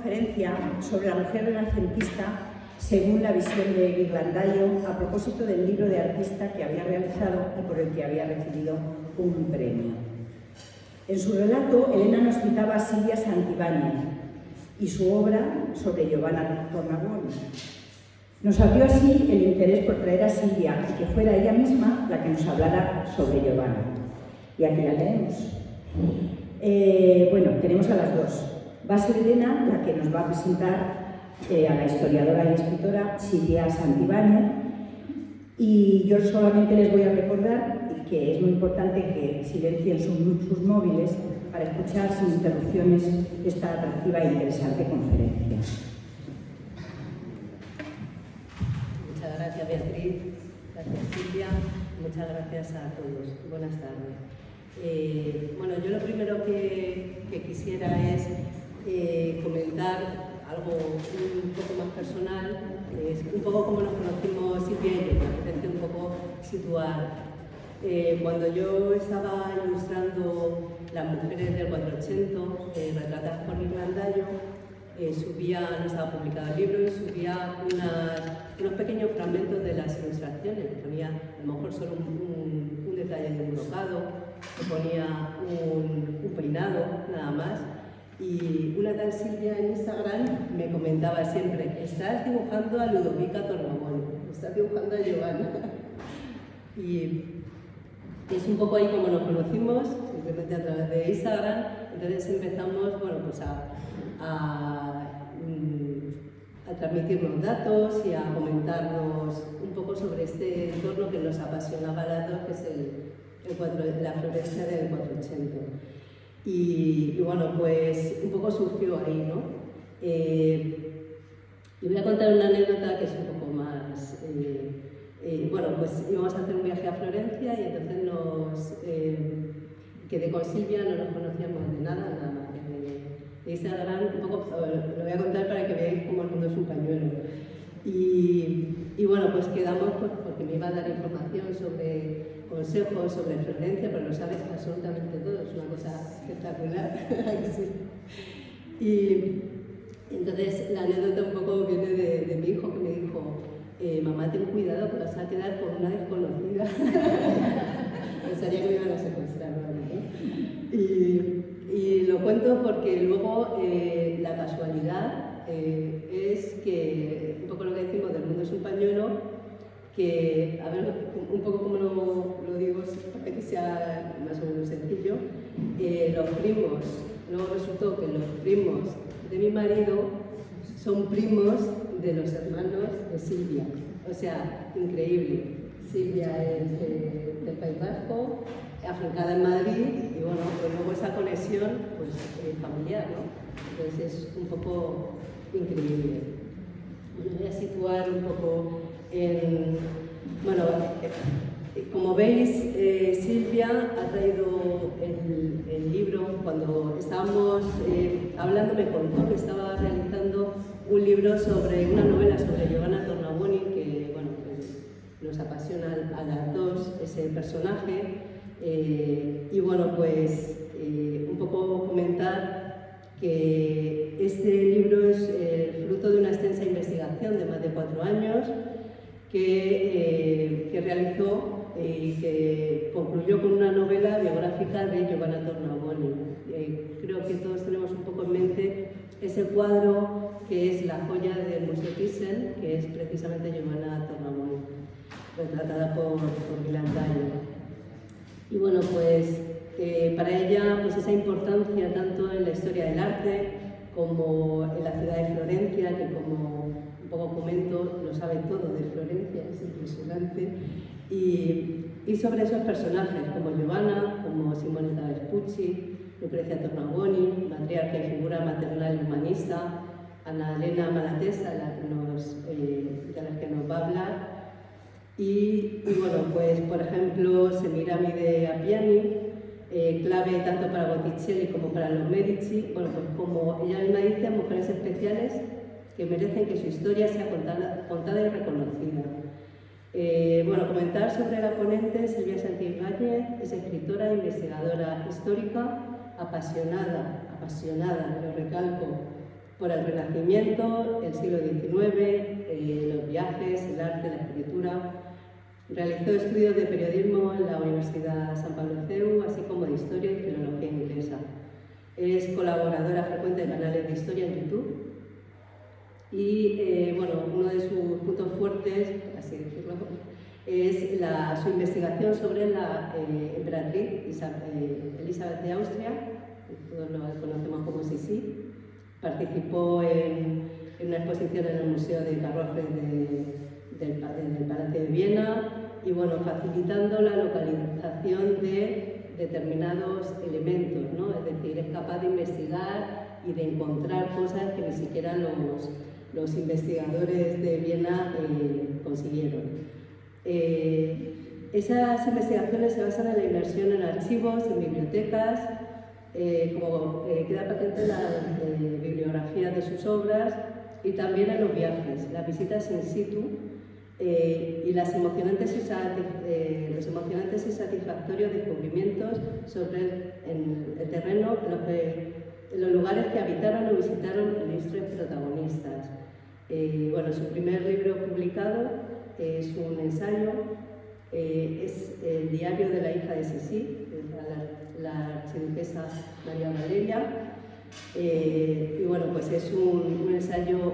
conferencia sobre la mujer renacentista según la visión de Ghirlandaio a propósito del libro de artista que había realizado y por el que había recibido un premio. En su relato, Elena nos citaba a Silvia Santibáñez y su obra sobre Giovanna Tornabuoni. Nos abrió así el interés por traer a Silvia y que fuera ella misma la que nos hablara sobre Giovanna. Y aquí la tenemos. Bueno, tenemos a las dos. Va a ser Elena la que nos va a presentar a la historiadora y escritora Silvia Santibáñez, y yo solamente les voy a recordar que es muy importante que silencien sus móviles para escuchar sin interrupciones esta atractiva e interesante conferencia. Muchas gracias, Beatriz. Gracias, Silvia. Muchas gracias a todos. Buenas tardes. Bueno, yo lo primero que quisiera es comentar algo un poco más personal, es un poco como nos conocimos Silvia y yo, me apetece un poco situar. Cuando yo estaba ilustrando Las mujeres del 480, retratadas por Ghirlandaio, no estaba publicado el libro, y subía unos pequeños fragmentos de las ilustraciones. Ponía a lo mejor solo un detalle de un brocado, ponía un peinado, nada más. Y una tal Silvia en Instagram me comentaba siempre: estás dibujando a Ludovica Tornabuoni, estás dibujando a Giovanna. Y es un poco ahí como nos conocimos, simplemente a través de Instagram. Entonces empezamos, bueno, pues a transmitirnos datos y a comentarnos un poco sobre este entorno que nos apasionaba a las dos, que es la Florencia del 480. Y bueno, pues un poco surgió ahí, ¿no? Y voy a contar una anécdota que es un poco más... bueno, pues íbamos a hacer un viaje a Florencia y entonces quedé con Silvia, no nos conocíamos de nada más de Instagram. Un poco, lo voy a contar para que veáis cómo el mundo es un pañuelo. Y bueno, pues quedamos porque me iba a dar información sobre consejos sobre Florencia, pero lo sabes absolutamente todo, es una cosa espectacular. Y entonces la anécdota un poco viene de mi hijo, que me dijo: mamá, ten cuidado que vas a quedar con una desconocida. Pensaría que me iban a secuestrar, ¿no? Y lo cuento porque luego la casualidad es que, un poco lo que decimos del mundo es un pañuelo, que, a ver, un poco como lo digo para que sea más o menos sencillo, los primos, luego resultó que los primos de mi marido son primos de los hermanos de Silvia. O sea, increíble. Silvia es del País Vasco, afincada en Madrid, y bueno, pues luego esa conexión pues, familiar, ¿no? Entonces es un poco increíble. Bueno, voy a situar un poco bueno, como veis, Silvia ha traído el libro. Cuando estábamos hablando, me contó que estaba realizando un libro sobre una novela sobre Giovanna Tornabuoni, que bueno, pues, nos apasiona a las dos ese personaje. Y bueno, pues un poco comentar que este libro es fruto de una extensa investigación de más de 4 años que realizó y que concluyó con una novela biográfica de Giovanna Tornabuoni. Creo que todos tenemos un poco en mente ese cuadro que es la joya del Museo Thyssen, que es precisamente Giovanna Tornabuoni, retratada por Ghirlandaio. Y bueno, pues para ella pues esa importancia tanto en la historia del arte como en la ciudad de Florencia, que como un poco comento, lo sabe todo de Florencia, es impresionante, y sobre esos personajes como Giovanna, como Simonetta Vespucci, Lucrecia Tornabuoni, matriarca y figura maternal y humanista, Anna Elena Malatesta, de las que nos va a hablar. Y bueno, pues por ejemplo, Semiramide Appiani, clave tanto para Botticelli como para los Medici. Bueno, pues como ella misma dice, mujeres especiales que merecen que su historia sea contada y reconocida. Bueno, comentar sobre la ponente. Silvia Santibáñez es escritora e investigadora histórica, apasionada, lo recalco, por el Renacimiento, el siglo XIX, los viajes, el arte, la escritura. Realizó estudios de periodismo en la Universidad San Pablo CEU, así como de historia y filología inglesa. Es colaboradora frecuente de canales de historia en YouTube. Y bueno, uno de sus puntos fuertes, así decirlo, es su investigación sobre la emperatriz Elizabeth de Austria, que todos la conocemos como Sisi. Participó en una exposición en el Museo de Carruajes del Palacio de Viena y bueno, facilitando la localización de determinados elementos, ¿no? Es decir, es capaz de investigar y de encontrar cosas que ni siquiera los investigadores de Viena consiguieron. Esas investigaciones se basan en la inversión en archivos, en bibliotecas, como queda patente la bibliografía de sus obras y también en los viajes, las visitas in situ y los emocionantes y satisfactorios descubrimientos sobre el terreno en los lugares que habitaron o visitaron ilustres protagonistas. Bueno, su primer libro publicado es un ensayo, es el diario de la hija de Sisi, la archiduquesa María Valeria, y bueno, pues es un ensayo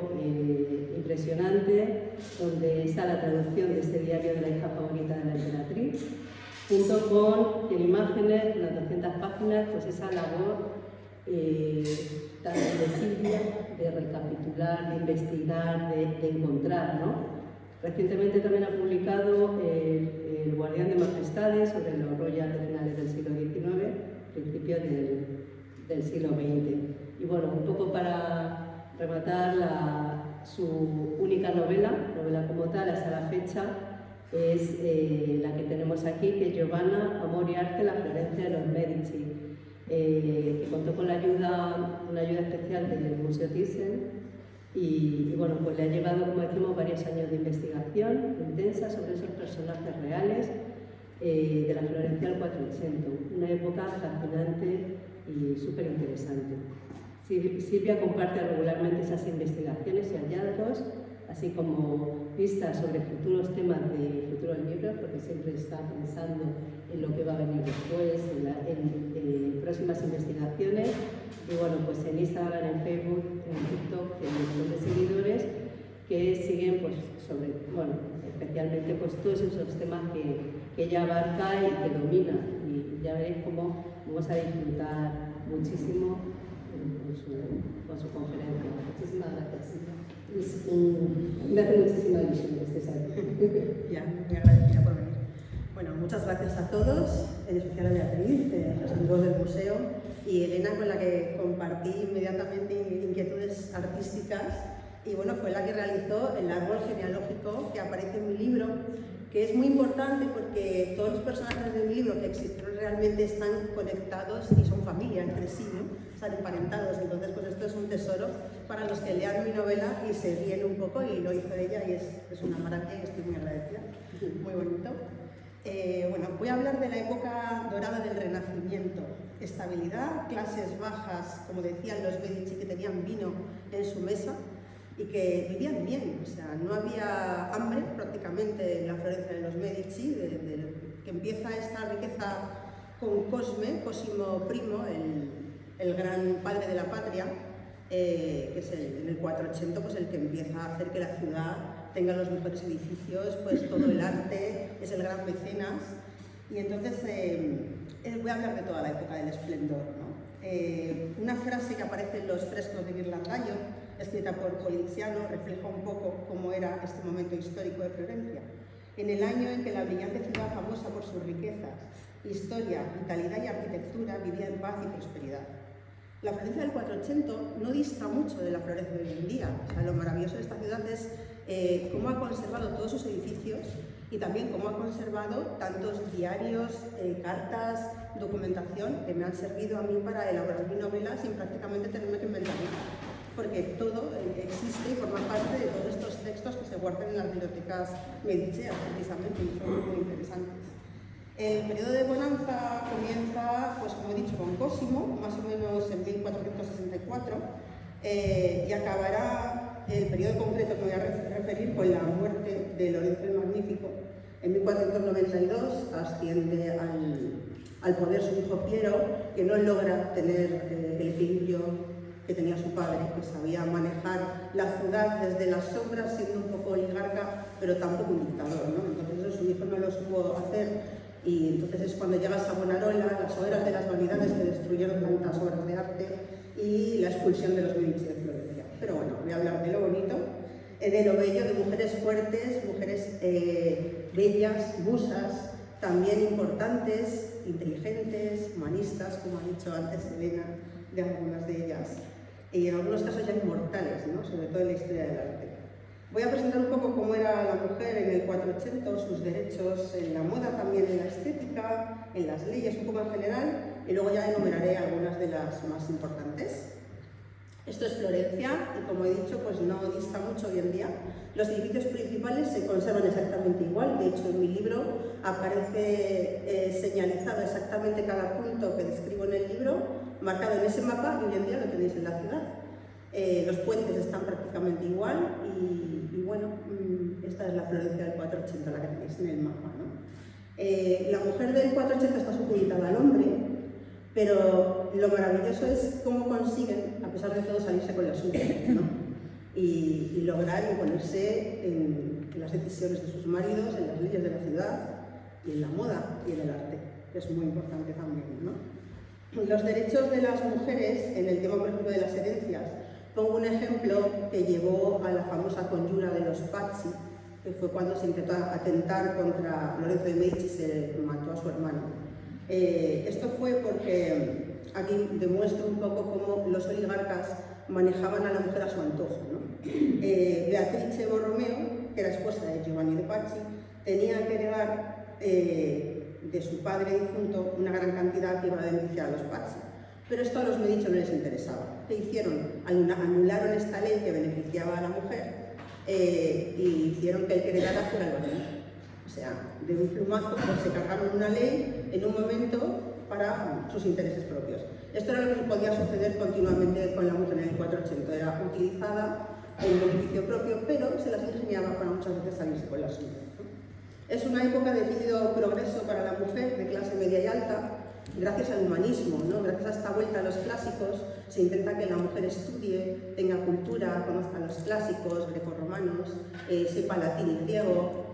impresionante donde está la traducción de este diario de la hija favorita de la emperatriz, junto con en imágenes, unas 200 páginas, pues esa labor también de Silvia, de recapitular, de investigar, de encontrar, ¿no? Recientemente también ha publicado El guardián de majestades sobre los royals de finales del siglo XIX, principios del siglo XX. Y bueno, un poco para rematar su única novela como tal hasta la fecha, es la que tenemos aquí, que es Giovanna, Amor y Arte, la Florencia de los Medici, que contó con una ayuda especial del Museo Thyssen. Y bueno, pues le ha llevado, como decimos, varios años de investigación intensa sobre esos personajes reales de la Florencia del 400, una época fascinante y súper interesante. Silvia comparte regularmente esas investigaciones y hallazgos, así como pistas sobre futuros temas de futuros libros, porque siempre está pensando en lo que va a venir después, en próximas investigaciones. Y bueno, pues en Instagram, en Facebook, en TikTok, en un montón de seguidores que siguen, pues, especialmente pues, todos esos temas que ella abarca y que domina. Y ya veréis cómo vamos a disfrutar muchísimo con su conferencia. Muchísimas gracias. Me hace muchísima ilusión este salto. Ya, muy agradecida por venir. Bueno, muchas gracias a todos, en especial a Beatriz, los amigos del museo, y Elena, con la que compartí inmediatamente inquietudes artísticas, y bueno, fue la que realizó el árbol genealógico que aparece en mi libro, que es muy importante porque todos los personajes del libro que existieron realmente están conectados y son familia entre sí, ¿no? Están emparentados. Entonces, pues esto es un tesoro para los que lean mi novela y se ríen un poco, y lo hizo ella y es una maravilla y estoy muy agradecida. Muy bonito. Bueno, voy a hablar de la época dorada del Renacimiento. Estabilidad, clases bajas, como decían los Medici, que tenían vino en su mesa y que vivían bien, o sea, no había hambre prácticamente en la Florencia de los Medici, que empieza esta riqueza con Cosimo I, el gran padre de la patria, que es en el 480, pues el que empieza a hacer que la ciudad tenga los mejores edificios, pues todo el arte, es el gran mecenas. Y entonces voy a hablar de toda la época del esplendor, ¿no? Una frase que aparece en los frescos de Ghirlandaio, escrita por Poliziano, refleja un poco cómo era este momento histórico de Florencia. En el año en que la brillante ciudad, famosa por sus riquezas, historia, vitalidad y arquitectura, vivía en paz y prosperidad. La Florencia del 480 no dista mucho de la Florencia de hoy en día. O sea, lo maravilloso de esta ciudad es cómo ha conservado todos sus edificios y también cómo ha conservado tantos diarios, cartas, documentación que me han servido a mí para elaborar mi novela sin prácticamente tenerme que inventar nada. Porque todo existe y forma parte de todos estos textos que se guardan en las bibliotecas mediceas, precisamente, y son muy interesantes. El periodo de bonanza comienza, pues como he dicho, con Cosimo, más o menos en 1464, y acabará el periodo concreto que me voy a referir con la muerte de Lorenzo el Magnífico. En 1492 asciende al poder su hijo Piero, que no logra tener el equilibrio que tenía su padre, que sabía manejar la ciudad desde las sombras, siendo un poco oligarca, pero tampoco un dictador, ¿no? Entonces eso su hijo no lo supo hacer, y entonces es cuando llega Savonarola, las hogueras de las vanidades que destruyeron tantas obras de arte y la expulsión de los Medici de Florencia. Pero bueno, voy a hablar de lo bonito, de lo bello, de mujeres fuertes, mujeres bellas, musas, también importantes, inteligentes, humanistas, como ha dicho antes Elena, de algunas de ellas, y en algunos casos ya inmortales, ¿no? Sobre todo en la historia del arte. Voy a presentar un poco cómo era la mujer en el 480, sus derechos en la moda, también en la estética, en las leyes, un poco en general, y luego ya enumeraré algunas de las más importantes. Esto es Florencia, y como he dicho, pues no dista mucho hoy en día. Los edificios principales se conservan exactamente igual, de hecho en mi libro aparece señalizado exactamente cada punto que describo en el libro, marcado en ese mapa, y hoy en día lo tenéis en la ciudad. Los puentes están prácticamente igual, y bueno, esta es la Florencia del 480, la que tenéis en el mapa, ¿no? La mujer del 480 está supeditada al hombre, pero lo maravilloso es cómo consiguen, a pesar de todo, salirse con la suya, ¿no? Y lograr imponerse en las decisiones de sus maridos, en las leyes de la ciudad, y en la moda y en el arte, que es muy importante también, ¿no? Los derechos de las mujeres en el tema, por ejemplo, de las herencias. Pongo un ejemplo que llevó a la famosa conjura de los Pazzi, que fue cuando se intentó atentar contra Lorenzo de Medici y se mató a su hermano. Esto fue porque aquí demuestro un poco cómo los oligarcas manejaban a la mujer a su antojo, ¿no? Beatrice Borromeo, que era esposa de Giovanni de Pazzi, tenía que heredar de su padre difunto una gran cantidad que iba a beneficiar a los Pazzi. Pero esto a los Medici no les interesaba. ¿Qué hicieron? Anularon esta ley que beneficiaba a la mujer y hicieron que el que heredara fuera el varón. O sea, de un plumazo pues, se cargaron una ley en un momento para sus intereses propios. Esto era lo que podía suceder continuamente con la mujer en el 480. Era utilizada en beneficio propio, pero se las ingeniaba para muchas veces salirse con la suya, ¿no? Es una época de decidido progreso para la mujer de clase media y alta, gracias al humanismo, ¿no? Gracias a esta vuelta a los clásicos, se intenta que la mujer estudie, tenga cultura, conozca los clásicos grecorromanos, sepa latín y griego,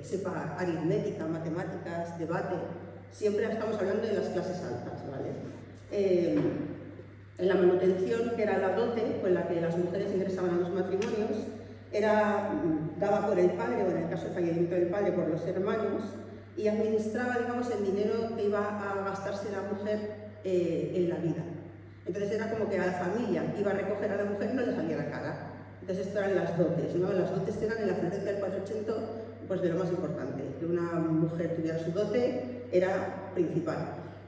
sepa aritmética, matemáticas, debate. Siempre estamos hablando de las clases altas, ¿vale? En la manutención, que era la dote con la que las mujeres ingresaban a los matrimonios, era dada por el padre, o en el caso de fallecimiento del padre, por los hermanos, y administraba, digamos, el dinero que iba a gastarse la mujer en la vida. Entonces era como que a la familia iba a recoger a la mujer y no le salía la cara. Entonces esto eran las dotes, ¿no? Las dotes eran en la Florencia del 480, pues de lo más importante. Que una mujer tuviera su dote era principal.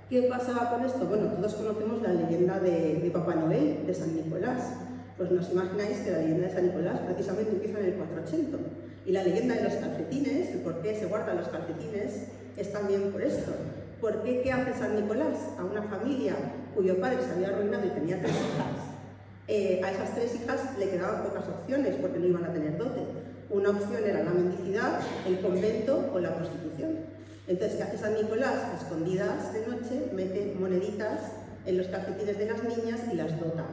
¿Qué pasaba con esto? Bueno, todos conocemos la leyenda de Papá Noel, de San Nicolás. Pues nos imagináis que la leyenda de San Nicolás precisamente empieza en el 480. Y la leyenda de los calcetines, el por qué se guardan los calcetines, es también por esto. ¿Por qué? ¿Qué hace San Nicolás? A una familia cuyo padre se había arruinado y tenía 3 hijas. A esas 3 hijas le quedaban pocas opciones porque no iban a tener dote. Una opción era la mendicidad, el convento o la prostitución. Entonces, ¿qué hace San Nicolás? A escondidas de noche mete moneditas en los calcetines de las niñas y las dota.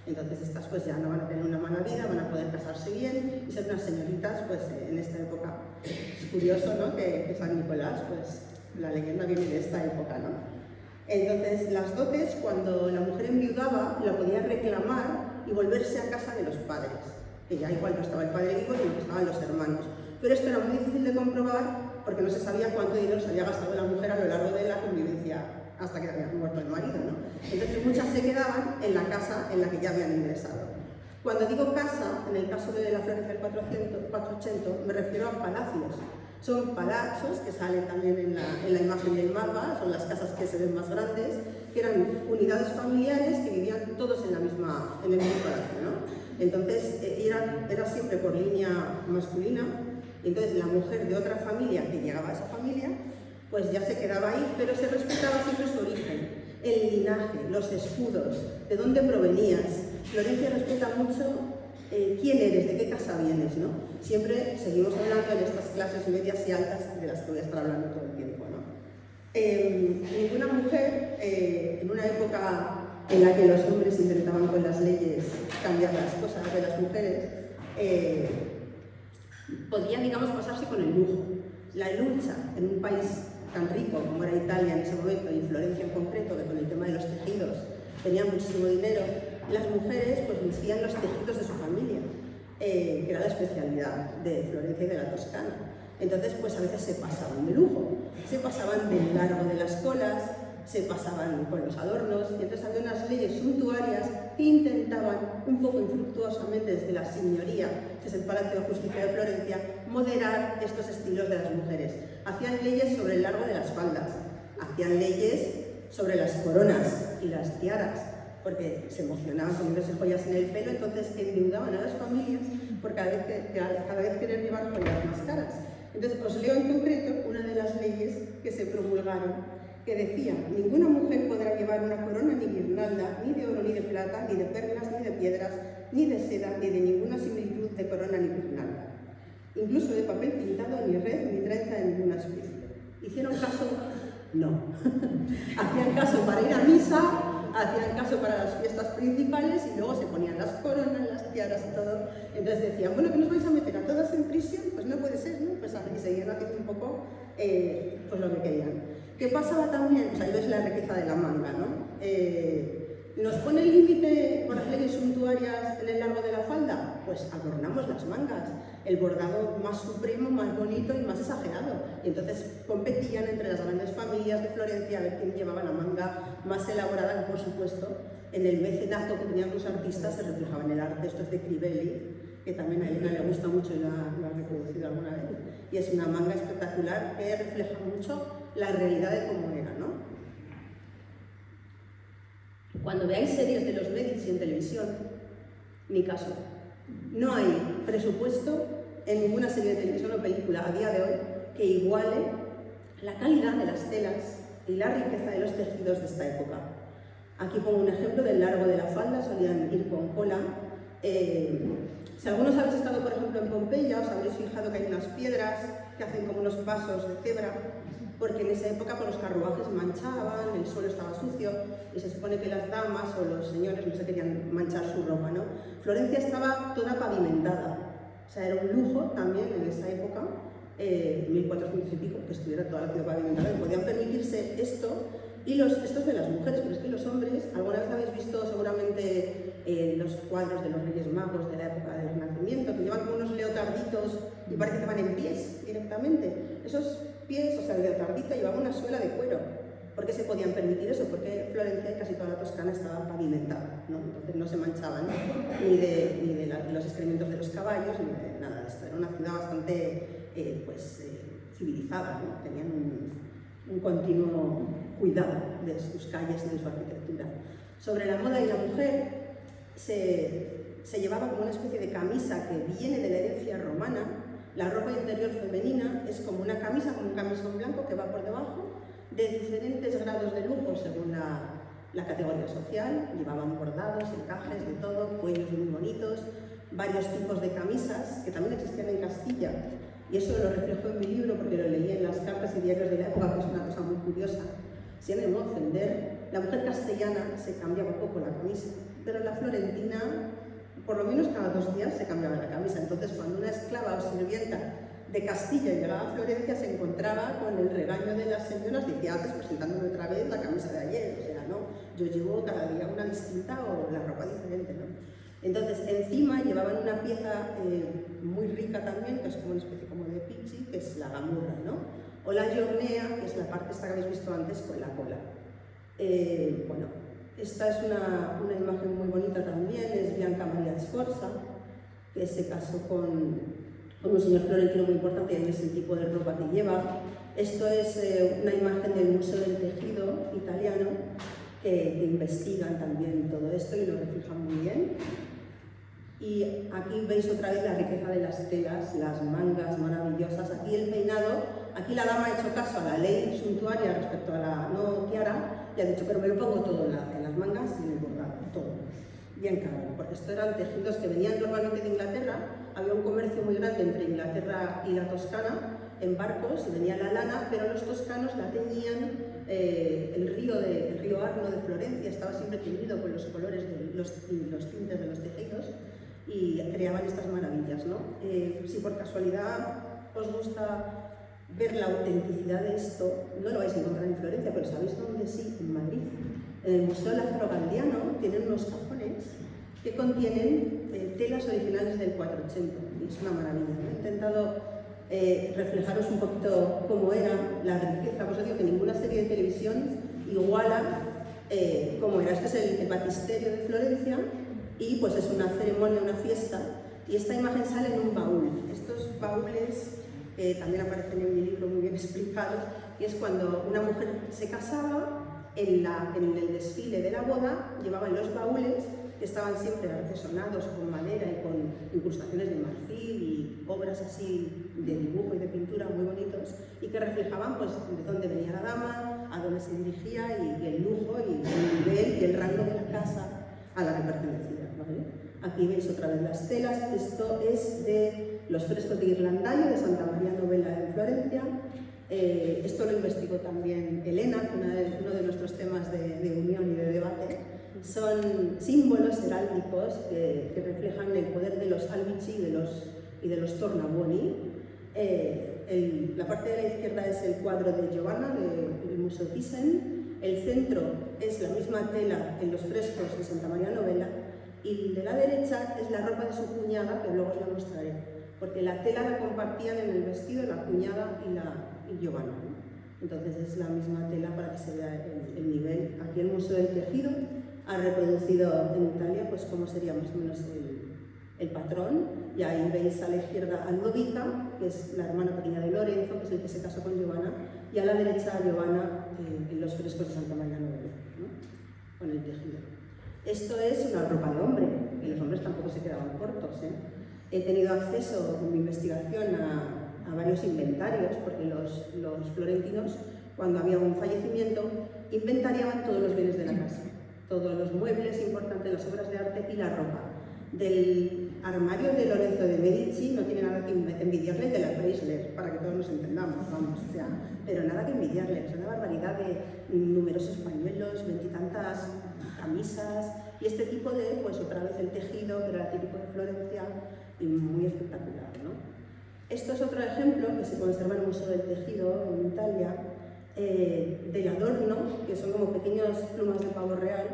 Entonces estas pues ya no van a tener una mala vida, van a poder casarse bien y ser unas señoritas pues en esta época. Es curioso, ¿no? Que San Nicolás, pues la leyenda viene de esta época, ¿no? Entonces las dotes, cuando la mujer enviudaba, la podía reclamar y volverse a casa de los padres, que ya igual no estaba el padre vivo, sino que estaban los hermanos. Pero esto era muy difícil de comprobar porque no se sabía cuánto dinero se había gastado la mujer a lo largo de la convivencia hasta que había muerto el marido, ¿no? Entonces muchas se quedaban en la casa en la que ya habían ingresado. Cuando digo casa, en el caso de la Florencia del 480, me refiero a palacios. Son palazos que salen también en la imagen del mapa, son las casas que se ven más grandes, que eran unidades familiares que vivían todos en el mismo palacio, ¿no? Entonces era siempre por línea masculina, y entonces la mujer de otra familia que llegaba a esa familia pues ya se quedaba ahí, pero se respetaba siempre su origen, el linaje, los escudos, de dónde provenías, Florencia respeta mucho quién eres, de qué casa vienes, ¿no? Siempre seguimos hablando en estas clases medias y altas de las que voy a estar hablando todo el tiempo, ¿no? Ninguna mujer, en una época en la que los hombres intentaban con las leyes cambiar las cosas de las mujeres, podía, digamos, pasarse con el lujo. La lucha en un país tan rico como era Italia en ese momento, y Florencia en concreto, que con el tema de los tejidos tenían muchísimo dinero, las mujeres pues lucían los tejidos de su familia, que era la especialidad de Florencia y de la Toscana. Entonces, pues a veces se pasaban de lujo, se pasaban del largo de las colas, se pasaban con los adornos, y entonces había unas leyes suntuarias que intentaban, un poco infructuosamente desde la señoría, que es el Palacio de Justicia de Florencia, moderar estos estilos de las mujeres. Hacían leyes sobre el largo de las faldas, hacían leyes sobre las coronas y las tiaras, porque se emocionaban poniéndose joyas en el pelo, entonces endeudaban a las familias por cada vez querer llevar joyas más caras. Entonces os leo en concreto una de las leyes que se promulgaron, que decía: ninguna mujer podrá llevar una corona ni guirnalda, ni de oro ni de plata, ni de perlas ni de piedras, ni de seda, ni de ninguna similitud de corona ni guirnalda, incluso de papel pintado, ni red, ni trenza de ninguna especie. ¿Hicieron caso? No. Hacían caso para ir a misa, hacían caso para las fiestas principales, y luego se ponían las coronas, las tiaras y todo. Entonces decían, bueno, ¿que nos vais a meter a todas en prisión? Pues no puede ser, ¿no? Pues y seguían haciendo un poco pues lo que querían. ¿Qué pasaba también? Pues ahí ves la riqueza de la manga, ¿no? ¿Nos pone el límite por las leyes suntuarias en el largo de la falda? Pues adornamos las mangas, el bordado más supremo, más bonito y más exagerado. Y entonces competían entre las grandes familias de Florencia a ver quién llevaba la manga más elaborada, que por supuesto en el mecenazo que tenían los artistas se reflejaba en el arte. Esto es de Crivelli, que también a Elena le gusta mucho y lo ha reproducido alguna vez. Y es una manga espectacular que refleja mucho la realidad de cómo era, ¿no? Cuando veáis series de los Medici en televisión, ni caso. No hay presupuesto en ninguna serie de televisión o película a día de hoy que iguale la calidad de las telas y la riqueza de los tejidos de esta época. Aquí pongo un ejemplo del largo de la falda, solían ir con cola. Si algunos habéis estado, por ejemplo, en Pompeya, os habréis fijado que hay unas piedras que hacen como unos pasos de cebra, porque en esa época pues, los carruajes manchaban, el suelo estaba sucio, y se supone que las damas o los señores no se querían manchar su ropa, ¿no? Florencia estaba toda pavimentada, o sea, era un lujo también en esa época, 1400 y pico, que estuviera toda la ciudad pavimentada, y podían permitirse esto. Y esto es de las mujeres, pero es que los hombres, alguna vez habéis visto seguramente los cuadros de los Reyes Magos de la época del Renacimiento, que llevan como unos leotarditos y parece que van en pies directamente. Esos pies, o sea, el leotardito llevaba una suela de cuero. ¿Por qué se podían permitir eso? Porque Florencia y casi toda la Toscana estaba pavimentada, ¿no? Entonces no se manchaban ni de los excrementos de los caballos, ni de nada de esto. Era una ciudad bastante civilizada, ¿no? Tenían un continuo cuidado de sus calles y de su arquitectura. Sobre la moda y la mujer, se llevaba como una especie de camisa que viene de la herencia romana. La ropa interior femenina es como una camisa, como un camisón blanco que va por debajo, de diferentes grados de lujo según la categoría social. Llevaban bordados, encajes, de todo, cuellos muy bonitos, varios tipos de camisas que también existían en Castilla. Y eso lo reflejo en mi libro porque lo leí en las cartas y diarios de la época, que es una cosa muy curiosa. Si no me voy a ofender, la mujer castellana se cambiaba un poco la camisa, pero la florentina, por lo menos cada 2 días se cambiaba la camisa. Entonces, cuando una esclava o sirvienta de Castilla llegaba a Florencia, se encontraba con el regaño de las señoras, decía, antes presentándome otra vez la camisa de ayer, o sea, no, yo llevo cada día una distinta o la ropa diferente, ¿no? Entonces, encima llevaban una pieza muy rica también, que es como una especie como de pichi, que es la gamurra, ¿no? O la giornea, que es la parte esta que habéis visto antes con la cola. Bueno, esta es una imagen muy bonita también, es Bianca Maria Sforza, que se casó con un señor florentino muy importante, y es el tipo de ropa que lleva. Esto es una imagen del Museo del Tejido italiano, que investigan también todo esto y lo reflejan muy bien. Y aquí veis otra vez la riqueza de las telas, las mangas maravillosas. Aquí el peinado, aquí la dama ha hecho caso a la ley suntuaria respecto a la no tiara y ha dicho, pero me lo pongo todo en las mangas y en el bordado, todo. bien caro, porque esto eran tejidos que venían normalmente de Inglaterra. Había un comercio muy grande entre Inglaterra y la Toscana en barcos, y venía la lana, pero los toscanos la teñían. El río Arno de Florencia estaba siempre teñido con los colores de los tintes de los tejidos, y creaban estas maravillas, ¿no? Si por casualidad os gusta ver la autenticidad de esto, no lo vais a encontrar en Florencia, pero ¿sabéis dónde sí? En Madrid. En el Museo Lázaro Galdiano tienen unos cajones que contienen telas originales del 480, y es una maravilla, ¿no? He intentado reflejaros un poquito cómo era la riqueza. Pues os digo que ninguna serie de televisión iguala cómo era. Este es el batisterio de Florencia, y pues es una ceremonia, una fiesta, y esta imagen sale en un baúl. Estos baúles también aparecen en mi libro muy bien explicados, y es cuando una mujer se casaba, en el desfile de la boda llevaban los baúles, que estaban siempre artesonados con madera y con incrustaciones de marfil y obras así de dibujo y de pintura muy bonitos, y que reflejaban pues de dónde venía la dama, a dónde se dirigía, y el lujo y el nivel y el rango de la casa a la que pertenecía, ¿vale? Aquí veis otra vez las telas. Esto es de los frescos de Ghirlandaio de Santa María Novella en Florencia. Esto lo investigó también Elena, uno de nuestros temas de unión y de debate. Son símbolos heráldicos que reflejan el poder de los Albici y de los Tornabuoni. La parte de la izquierda es el cuadro de Giovanna del Museo Thyssen. El centro es la misma tela en los frescos de Santa María Novella, y de la derecha es la ropa de su cuñada, que luego os la mostraré, porque la tela la compartían en el vestido la cuñada y Giovanna, ¿no? Entonces es la misma tela para que se vea el nivel. Aquí el Museo del Tejido ha reproducido en Italia pues cómo sería más o menos el patrón, y ahí veis a la izquierda a Ludovica, que es la hermana pequeña de Lorenzo, que es el que se casó con Giovanna, y a la derecha a Giovanna en los frescos de Santa María Novella, ¿no? Con el tejido. Esto es una ropa de hombre, y los hombres tampoco se quedaban cortos, ¿eh? He tenido acceso en mi investigación a varios inventarios, porque los florentinos, cuando había un fallecimiento, inventariaban todos los bienes de la casa, todos los muebles importantes, las obras de arte y la ropa. Del armario de Lorenzo de Medici no tiene nada que envidiarle de la Chrysler, para que todos nos entendamos, vamos, o sea, pero nada que envidiarle. Es una barbaridad de numerosos pañuelos, veintitantas camisas, y este tipo de, pues otra vez el tejido, que era típico de Florencia, y muy espectacular, ¿no? Esto es otro ejemplo que se conserva en el Museo del Tejido en Italia, del adorno, que son como pequeñas plumas de pavo real,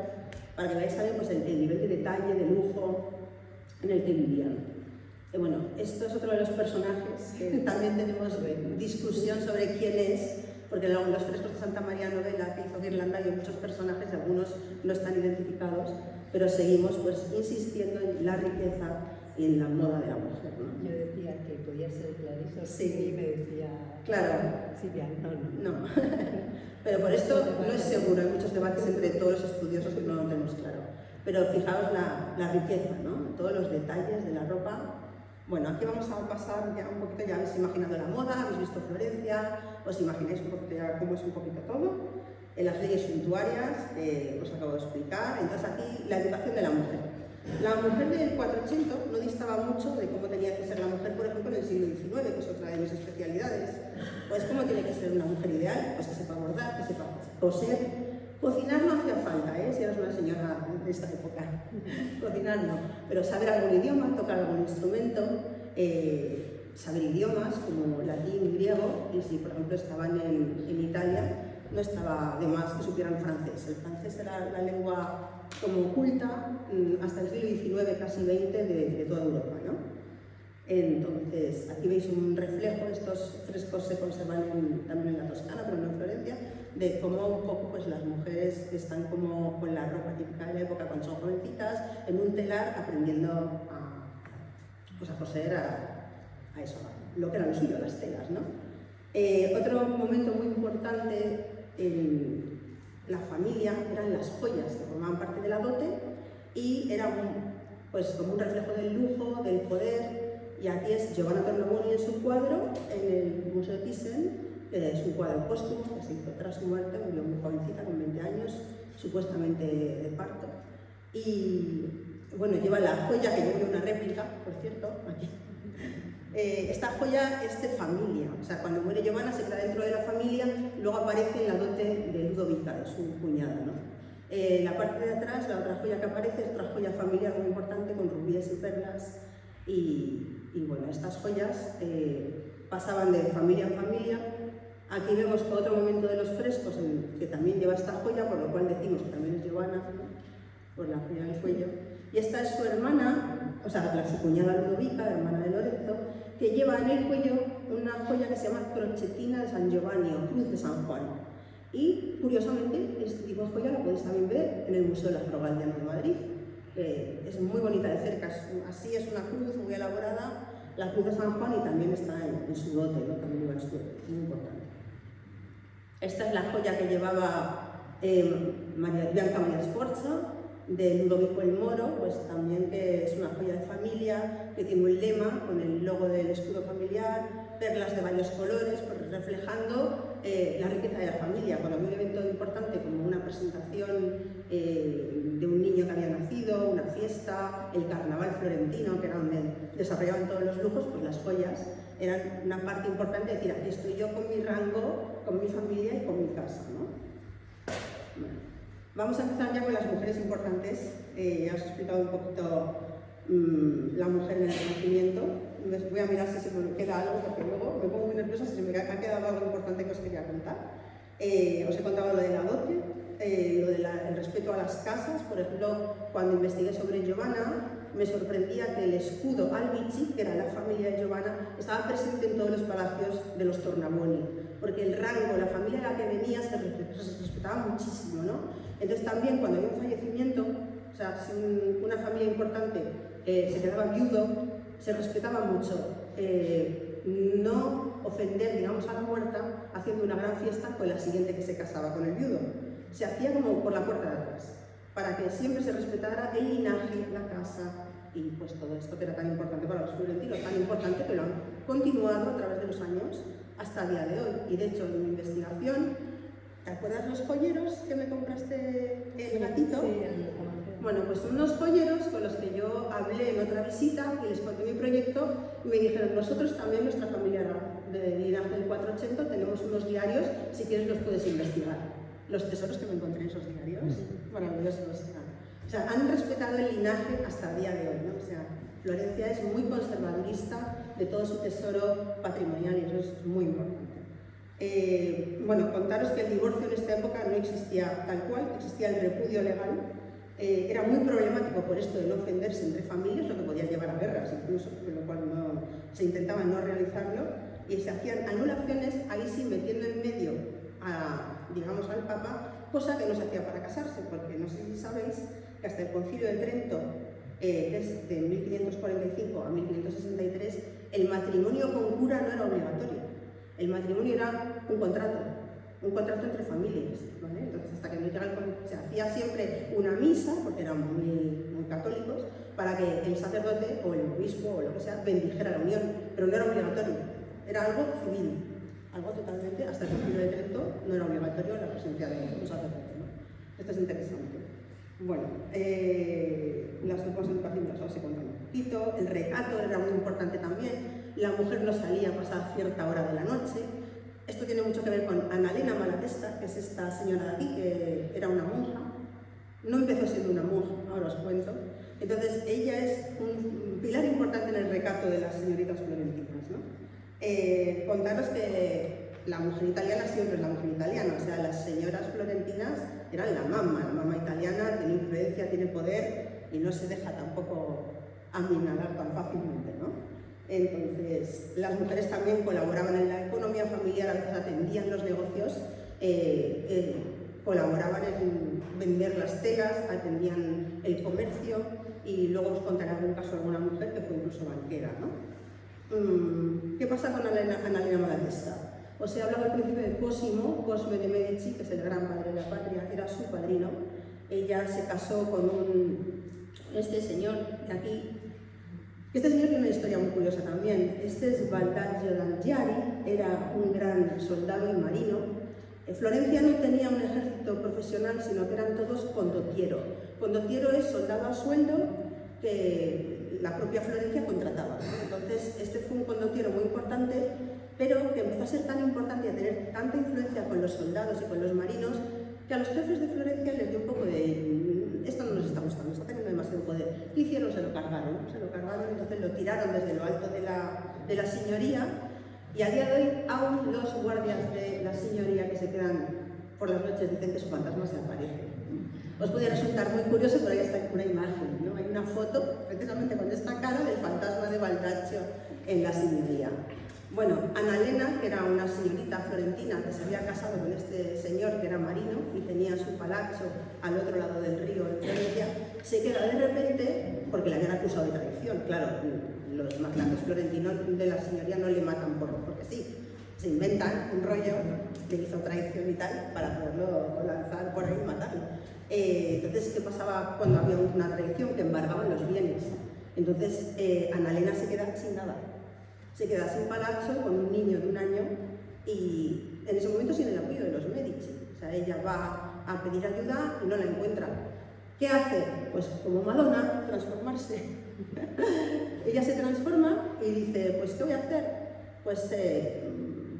para que veáis también pues, el nivel de detalle, de lujo en el que vivían. Bueno, esto es otro de los personajes que también tenemos discusión sobre quién es, porque en los frescos de Santa María Novella que hizo Ghirlandaio hay muchos personajes, algunos no están identificados, pero seguimos pues insistiendo en la riqueza y en la moda de la mujer, ¿no? Yo decía que podía ser Clarisa, sí, y me decía... Claro. Silvia, no. Pero por esto no es seguro, hay muchos debates entre todos los estudiosos que no lo tenemos claro. Pero fijaos la riqueza, ¿no? Todos los detalles de la ropa. Bueno, aquí vamos a pasar ya un poquito, ya habéis imaginado la moda, habéis visto Florencia, os imagináis un poquito ya cómo es un poquito todo. En las leyes suntuarias, os acabo de explicar. Entonces aquí la educación de la mujer. La mujer del 480 no distaba mucho de cómo tenía que ser la mujer, por ejemplo, en el siglo XIX, que es otra de mis especialidades. Pues cómo tiene que ser una mujer ideal, pues que sepa bordar, que sepa coser. Cocinar no hacía falta, si eras una señora de esta época. Cocinar no, pero saber algún idioma, tocar algún instrumento, saber idiomas como latín y griego, y si por ejemplo estaban en Italia, no estaba de más que supieran francés. El francés era la lengua como oculta hasta el siglo XIX, casi XX, de toda Europa, ¿no? Entonces, aquí veis un reflejo, estos frescos se conservan también en la Toscana, pero no en Florencia, de cómo un poco pues, las mujeres están como con la ropa típica de la época, cuando son jovencitas, en un telar, aprendiendo a coser a eso, lo que era lo suyo, las telas, ¿no? Otro momento muy importante en la familia eran las joyas, que formaban parte de la dote, y era pues, como un reflejo del lujo, del poder. Y aquí es Giovanna Tornabuoni en su cuadro, en el Museo Thyssen, que es un cuadro póstumo que se hizo tras su muerte, murió muy jovencita, con 20 años, supuestamente de parto. Y bueno, lleva la joya, que yo creo una réplica, por cierto, aquí. Esta joya es de familia, o sea, cuando muere Giovanna se queda dentro de la familia, luego aparece en la dote de Ludovica, de su cuñada, ¿no? La parte de atrás, la otra joya que aparece es otra joya familiar muy importante con rubíes y perlas y bueno, estas joyas pasaban de familia en familia. Aquí vemos otro momento de los frescos que también lleva esta joya, por lo cual decimos que también es Giovanna, ¿no? Por la joya del cuello. Y esta es su hermana, o sea, su cuñada Ludovica, hermana de Lorenzo, que lleva en el cuello una joya que se llama Crocetina de San Giovanni o Cruz de San Juan. Y, curiosamente, este tipo de joya la podéis también ver en el Museo de la Flor Galdiano de Madrid. Es muy bonita de cerca, así es una cruz muy elaborada, la Cruz de San Juan, y también está en su dote, ¿no? También lleva en su dote, muy importante. Esta es la joya que llevaba Bianca Maria Sforza, de Ludovico el Moro, pues también que es una joya de familia, que tiene un lema con el logo del escudo familiar, perlas de varios colores, pues reflejando la riqueza de la familia. Cuando había un evento importante como una presentación de un niño que había nacido, una fiesta, el carnaval florentino, que era donde desarrollaban todos los lujos, pues las joyas eran una parte importante de decir, aquí estoy yo con mi rango, con mi familia y con mi casa, ¿no? Bueno. Vamos a empezar ya con las mujeres importantes. Ya os he explicado un poquito la mujer en el Renacimiento. Voy a mirar si se me queda algo, porque luego me pongo muy nerviosa si se me ha quedado algo importante que os quería contar. Os he contado lo de la dote, lo del respeto a las casas. Por ejemplo, cuando investigué sobre Giovanna, me sorprendía que el escudo Albici, que era la familia de Giovanna, estaba presente en todos los palacios de los Tornabuoni, porque el rango, la familia a la que venía se respetaba muchísimo, ¿no? Entonces también cuando había un fallecimiento, o sea, si una familia importante se quedaba viudo, se respetaba mucho no ofender, digamos, a la muerta haciendo una gran fiesta con la siguiente que se casaba con el viudo. Se hacía como por la puerta de atrás, para que siempre se respetara el linaje, la casa y pues todo esto que era tan importante para los florentinos, tan importante que lo han continuado a través de los años hasta el día de hoy. Y de hecho, en mi investigación, ¿te acuerdas los joyeros que me compraste el gatito? Sí, bueno, pues son unos joyeros con los que yo hablé en otra visita y les conté mi proyecto y me dijeron, nosotros también, nuestra familia de linaje del 480, tenemos unos diarios, si quieres los puedes investigar. Los tesoros que me encontré en esos diarios, maravillosos. O sea, han respetado el linaje hasta el día de hoy, ¿no? O sea, Florencia es muy conservadorista de todo su tesoro patrimonial y eso es muy importante. Bueno, contaros que el divorcio en esta época no existía tal cual, existía el repudio legal. Era muy problemático por esto de no ofenderse entre familias, lo que podía llevar a guerras incluso, con lo cual se intentaba no realizarlo, y se hacían anulaciones, ahí sí metiendo en medio digamos, al Papa, cosa que no se hacía para casarse, porque no sé si sabéis que hasta el Concilio de Trento, es de 1545 a 1563, el matrimonio con cura no era obligatorio. El matrimonio era un contrato entre familias, ¿vale? Entonces, hasta que no llega se hacía siempre una misa, porque eran muy católicos, para que el sacerdote o el obispo o lo que sea bendijera la unión, pero no era obligatorio, era algo civil, algo totalmente, hasta el Concilio de Trento no era obligatorio la presencia de un sacerdote, ¿no? Esto es interesante. Bueno, las nuevas educaciones os he contado un poquito, el recato era muy importante también, la mujer no salía pasada cierta hora de la noche. Esto tiene mucho que ver con Annalena Malatesta, que es esta señora de aquí, que era una monja. No empezó siendo una monja, ahora os cuento. Entonces, ella es un pilar importante en el recato de las señoritas florentinas, ¿no? Contaros que la mujer italiana siempre es la mujer italiana, o sea, las señoras florentinas eran la mamá italiana tiene influencia, tiene poder y no se deja tampoco aminalar tan fácilmente, ¿no? Entonces, las mujeres también colaboraban en la economía familiar, a veces atendían los negocios, colaboraban en vender las telas, atendían el comercio y luego os contaré algún caso de alguna mujer que fue incluso banquera, ¿no? ¿Qué pasa con Annalena Malatesta? Os he hablado al principio de Cosme de Medici, que es el gran padre de la patria, era su padrino. Ella se casó con este señor de aquí. Este señor tiene una historia muy curiosa también. Este es Baldaccio d'Anghiari, era un gran soldado y marino. Florencia no tenía un ejército profesional, sino que eran todos condottiero. Condottiero es soldado a sueldo que la propia Florencia contrataba, ¿no? Entonces, este fue un condottiero muy importante, pero que empezó a ser tan importante y a tener tanta influencia con los soldados y con los marinos, que a los jefes de Florencia les dio un poco de esto no nos está gustando, está teniendo demasiado poder. ¿Qué hicieron? Se lo cargaron, entonces lo tiraron desde lo alto de la señoría, y a día de hoy aún los guardias de la señoría que se quedan por las noches dicen que su fantasma se aparece. Os puede resultar muy curioso, pero ahí está una imagen, ¿no? Hay una foto precisamente con esta cara del fantasma de Baldaccio en la señoría. Bueno, Annalena, que era una señorita florentina que se había casado con este señor que era marino y tenía su palazzo al otro lado del río en Florencia, se queda de repente porque le habían acusado de traición. Claro, los magnates florentinos de la señoría no le matan porque sí, se inventan un rollo, le hizo traición y tal para poderlo lanzar por ahí y matarlo. Entonces, ¿qué pasaba cuando había una traición? Que embargaban los bienes. Entonces, Annalena se queda sin nada. Se queda sin palazzo con un niño de 1 año y en ese momento sin el apoyo de los Medici. O sea, ella va a pedir ayuda y no la encuentra. ¿Qué hace? Pues como Madonna, transformarse. Ella se transforma y dice, pues ¿qué voy a hacer? Pues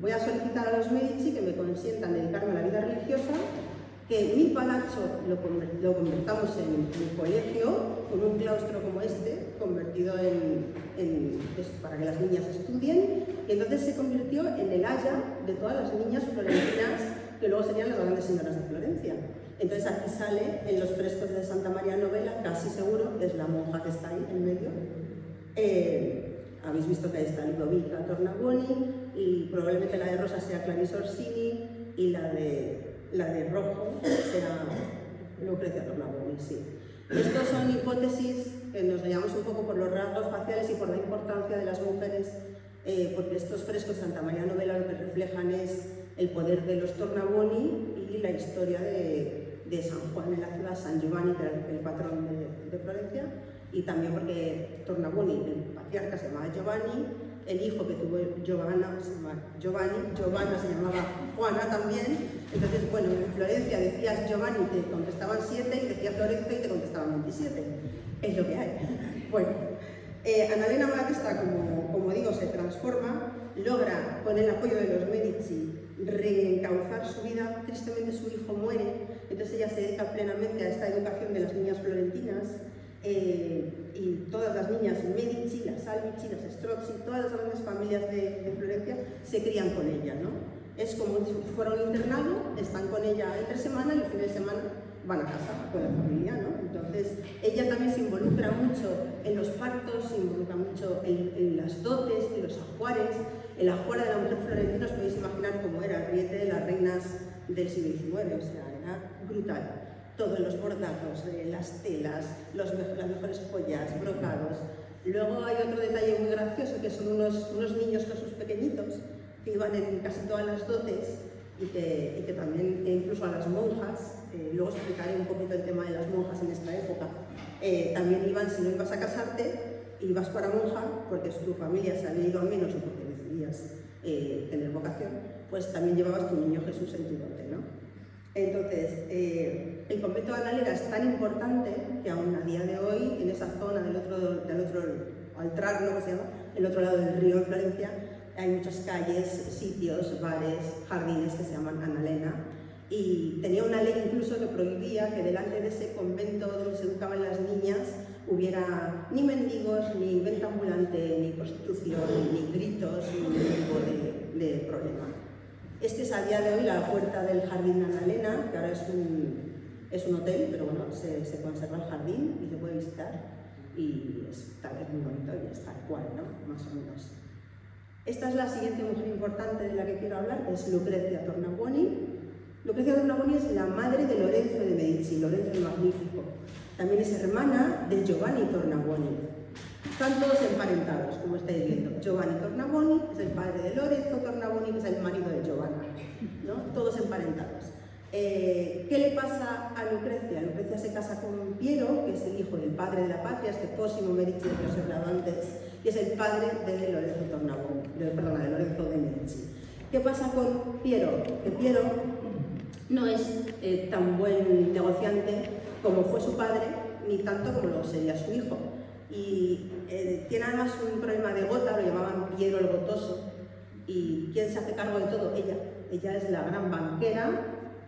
voy a solicitar a los Medici que me consientan dedicarme a la vida religiosa, que mi palazzo lo convertamos en un colegio, con un claustro como este, convertido para que las niñas estudien, y entonces se convirtió en el aya de todas las niñas florentinas, que luego serían las grandes señoras de Florencia. Entonces aquí sale, en los frescos de Santa María Novella, casi seguro, es la monja que está ahí en medio. Habéis visto que ahí está Ludovica Tornabuoni, y probablemente la de rosa sea Clarice Orsini, y la de rojo será Lucrecia Tornabuoni, sí. Estas son hipótesis que nos guiamos un poco por los rasgos faciales y por la importancia de las mujeres, porque estos frescos de Santa María Novella lo que reflejan es el poder de los Tornabuoni y la historia de San Juan en la ciudad, San Giovanni, que era el patrón de Florencia, y también porque Tornabuoni, el patriarca, se llamaba Giovanni, el hijo que tuvo Giovanna se llamaba Giovanni, Giovanna se llamaba Juana también. Entonces, bueno, en Florencia decías Giovanni y te contestaban 7, y decías Florencia y te contestaban 27. Es lo que hay. Bueno, Annalena Malatesta, como digo, se transforma, logra, con el apoyo de los Medici, reencauzar su vida. Tristemente su hijo muere, entonces ella se dedica plenamente a esta educación de las niñas florentinas, y todas las niñas Medici, las Albici, las Strozzi, todas las grandes familias de Florencia se crían con ella, ¿no? Es como si fuera un internado, están con ella entre semana y el fin de semana van a casa con la familia, ¿no? Entonces, ella también se involucra mucho en los partos, se involucra mucho en las dotes, en los ajuares. El ajuar de la mujer florentina, os podéis imaginar cómo era el riete de las reinas del siglo XIX, o sea, era brutal. Todos los bordados, las telas, las mejores joyas, brocados. Luego hay otro detalle muy gracioso, que son unos niños Jesús pequeñitos, que iban en casi todas las dotes, y que también, incluso a las monjas, luego explicaré un poquito el tema de las monjas en esta época, también iban, si no ibas a casarte, ibas para monja, porque tu familia se había ido a menos o porque decidías tener vocación, pues también llevabas tu niño Jesús en tu dote, ¿no? Entonces, el convento de Annalena es tan importante que aún a día de hoy, en esa zona del otro altrar, ¿no? Que se llama, el otro lado del río en Florencia, hay muchas calles, sitios, bares, jardines que se llaman Annalena, y tenía una ley incluso que prohibía que delante de ese convento donde se educaban las niñas hubiera ni mendigos, ni venta ambulante, ni prostitución, ni gritos, ni ningún tipo de problema. Este es a día de hoy la puerta del jardín de Annalena, que ahora es un hotel, pero bueno, se conserva el jardín y se puede visitar, y es tal vez muy bonito y es tal cual, ¿no? Más o menos. Esta es la siguiente mujer importante de la que quiero hablar, que es Lucrecia Tornabuoni. Lucrecia Tornabuoni es la madre de Lorenzo de Medici, Lorenzo el Magnífico. También es hermana de Giovanni Tornabuoni. Están todos emparentados, como estáis viendo. Giovanni Tornabuoni es el padre de Lorenzo Tornabuoni, que es el marido de Giovanna, ¿no? Todos emparentados. ¿Qué le pasa a Lucrecia? Lucrecia se casa con Piero, que es el hijo del padre de la patria, este Cosimo Medici del que os he hablado antes, y es el padre de Lorenzo Tornabuoni, de Lorenzo de Medici. ¿Qué pasa con Piero? Que Piero no es tan buen negociante como fue su padre, ni tanto como lo sería su hijo. Y tiene además un problema de gota, lo llamaban Piero el Gotoso. ¿Y quién se hace cargo de todo? Ella. Ella es la gran banquera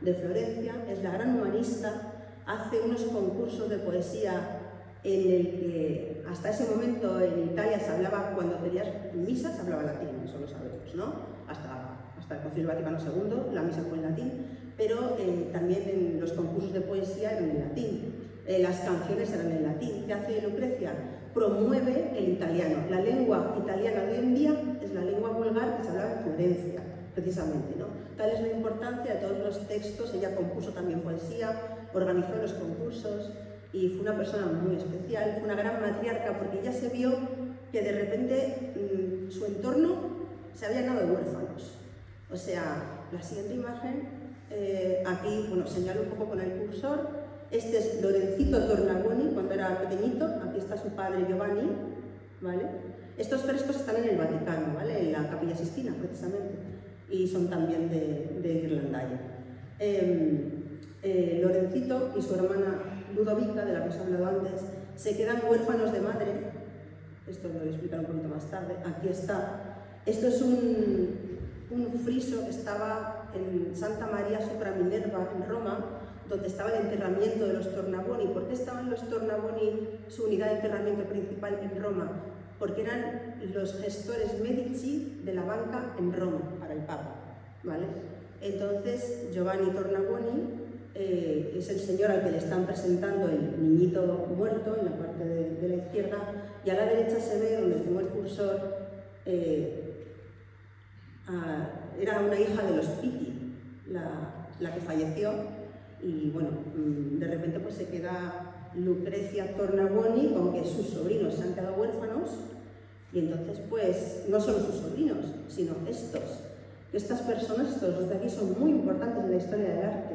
de Florencia, es la gran humanista, hace unos concursos de poesía en el que hasta ese momento en Italia se hablaba, cuando tenías misa se hablaba latín, eso lo sabemos, ¿no? Hasta el Concilio Vaticano II la misa fue en latín, pero también en los concursos de poesía eran en latín, las canciones eran en latín. ¿Qué hace Lucrecia? Promueve el italiano. La lengua italiana de hoy en día es la lengua vulgar que se hablaba en Florencia, precisamente, ¿no? Tal es la importancia de todos los textos. Ella compuso también poesía, organizó los concursos y fue una persona muy especial, fue una gran matriarca, porque ella se vio que de repente su entorno se había llenado de huérfanos. O sea, la siguiente imagen, aquí, bueno, señalo un poco con el cursor. Este es Lorencito Tornabuoni cuando era pequeñito, aquí está su padre Giovanni, ¿vale? Estos frescos están en el Vaticano, ¿vale? En la Capilla Sistina, precisamente, y son también de Ghirlandaio. Lorencito y su hermana Ludovica, de la que os he hablado antes, se quedan huérfanos de madre. Esto lo voy a explicar un poquito más tarde. Aquí está. Esto es un friso que estaba en Santa María sopra Minerva, en Roma, donde estaba el enterramiento de los Tornabuoni. ¿Por qué estaban los Tornabuoni, su unidad de enterramiento principal, en Roma? Porque eran los gestores Medici de la banca en Roma, para el Papa, ¿vale? Entonces, Giovanni Tornabuoni es el señor al que le están presentando el niñito muerto en la parte de la izquierda, y a la derecha se ve, donde tengo el cursor, era una hija de los Pitti, la que falleció. Y bueno, de repente pues se queda Lucrecia Tornabuoni con que sus sobrinos se han quedado huérfanos, y entonces pues no solo sus sobrinos, sino estas personas, estos dos de aquí, son muy importantes en la historia del arte.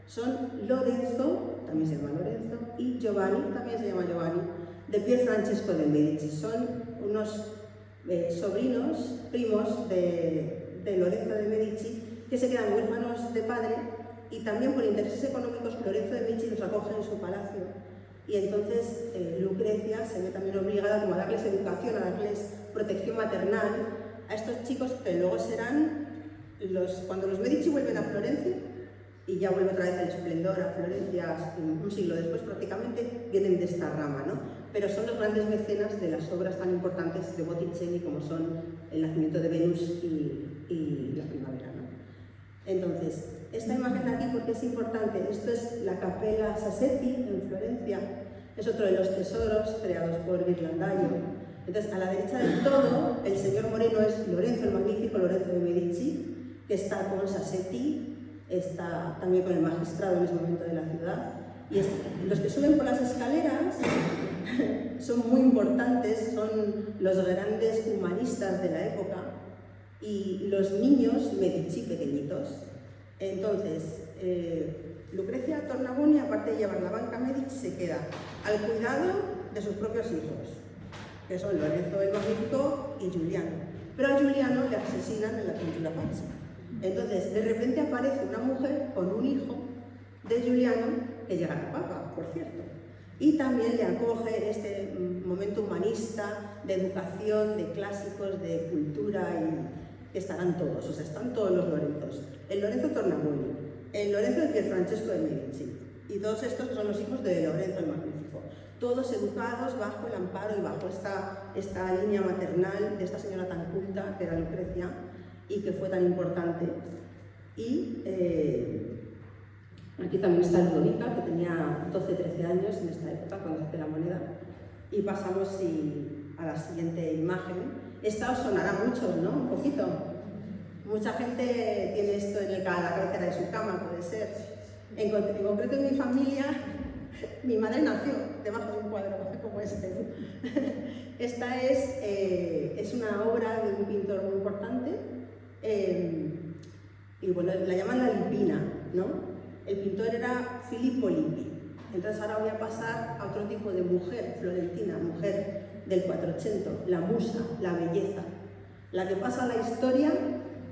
Son Lorenzo, también se llama Lorenzo, y Giovanni, también se llama Giovanni, de Pier Francesco de Medici. Son unos sobrinos, primos de Lorenzo de Medici, que se quedan huérfanos de padre, y también por intereses económicos Lorenzo de Medici los acoge en su palacio, y entonces Lucrecia se ve también obligada como a darles educación, a darles protección maternal a estos chicos que luego serán cuando los Medici vuelven a Florencia, y ya vuelve otra vez el esplendor a Florencia un siglo después prácticamente, vienen de esta rama, ¿no? Pero son los grandes mecenas de las obras tan importantes de Botticelli como son El nacimiento de Venus y La primavera, ¿no? Entonces, esta imagen de aquí, ¿por qué es importante? Esto es la Cappella Sassetti en Florencia, es otro de los tesoros creados por Ghirlandaio. Entonces, a la derecha del todo, el señor moreno es Lorenzo, el magnífico Lorenzo de Medici, que está con Sassetti, está también con el magistrado en ese momento de la ciudad. Y los que suben por las escaleras son muy importantes, son los grandes humanistas de la época y los niños Medici pequeñitos. Entonces, Lucrecia Tornabuoni, aparte de llevar la banca Medici, se queda al cuidado de sus propios hijos, que son Lorenzo el Magnífico y Giuliano. Pero a Giuliano le asesinan en la pintura Pazzi. Entonces, de repente aparece una mujer con un hijo de Giuliano, que llega al Papa, por cierto, y también le acoge este momento humanista, de educación, de clásicos, de cultura, y estarán todos, o sea, están todos los Lorenzos. El Lorenzo Tornabuoni, el Lorenzo de Pier Francesco de Medici, y todos estos son los hijos de Lorenzo el Magnífico, todos educados bajo el amparo y bajo esta línea maternal de esta señora tan culta que era Lucrecia y que fue tan importante. Y aquí también está Ludovica, que tenía 12-13 años en esta época cuando hace la moneda. Y pasamos a la siguiente imagen. Esta os sonará mucho, ¿no? Un poquito. Mucha gente tiene esto en la cabecera de su cama, puede ser. En concreto en mi familia, mi madre nació debajo de un cuadro como este. Esta es una obra de un pintor muy importante, y bueno, la llaman la Lippina, ¿no? El pintor era Filippo Lippi. Entonces ahora voy a pasar a otro tipo de mujer florentina, mujer del 400, la musa, la belleza, la que pasa a la historia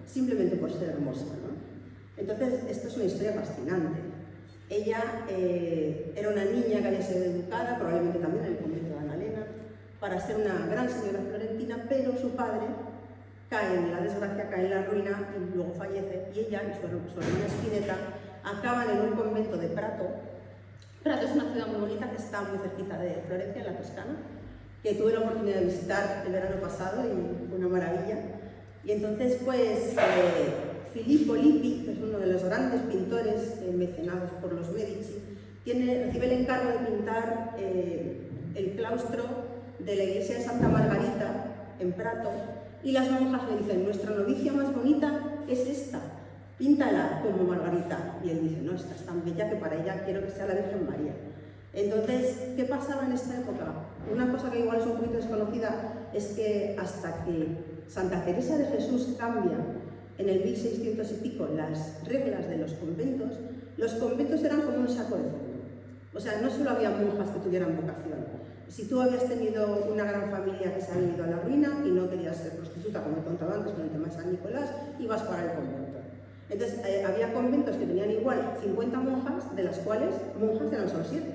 simplemente por ser hermosa, ¿no? Entonces, esto es una historia fascinante. Ella era una niña que había sido educada, probablemente también en el convento de Annalena, para ser una gran señora florentina, pero su padre cae en la desgracia, cae en la ruina y luego fallece, y ella y su hermana Spinetta acaban en un convento de Prato. Prato es una ciudad muy bonita que está muy cerquita de Florencia, en la Toscana, que tuve la oportunidad de visitar el verano pasado y fue una maravilla. Y entonces, pues, Filippo Lippi, que es uno de los grandes pintores mecenados por los Medici, recibe el encargo de pintar el claustro de la iglesia de Santa Margarita en Prato, y las monjas le dicen: nuestra novicia más bonita es esta, píntala como Margarita. Y él dice: no, esta es tan bella que para ella quiero que sea la Virgen María. Entonces, ¿qué pasaba en esta época? Una cosa que igual es un poquito desconocida es que hasta que Santa Teresa de Jesús cambia en el 1600 y pico las reglas de los conventos eran como un saco de fondo. O sea, no solo había monjas que tuvieran vocación. Si tú habías tenido una gran familia que se había ido a la ruina y no querías ser prostituta, como he contado antes con el tema de San Nicolás, ibas para el convento. Entonces, había conventos que tenían igual 50 monjas, de las cuales monjas eran solo 7.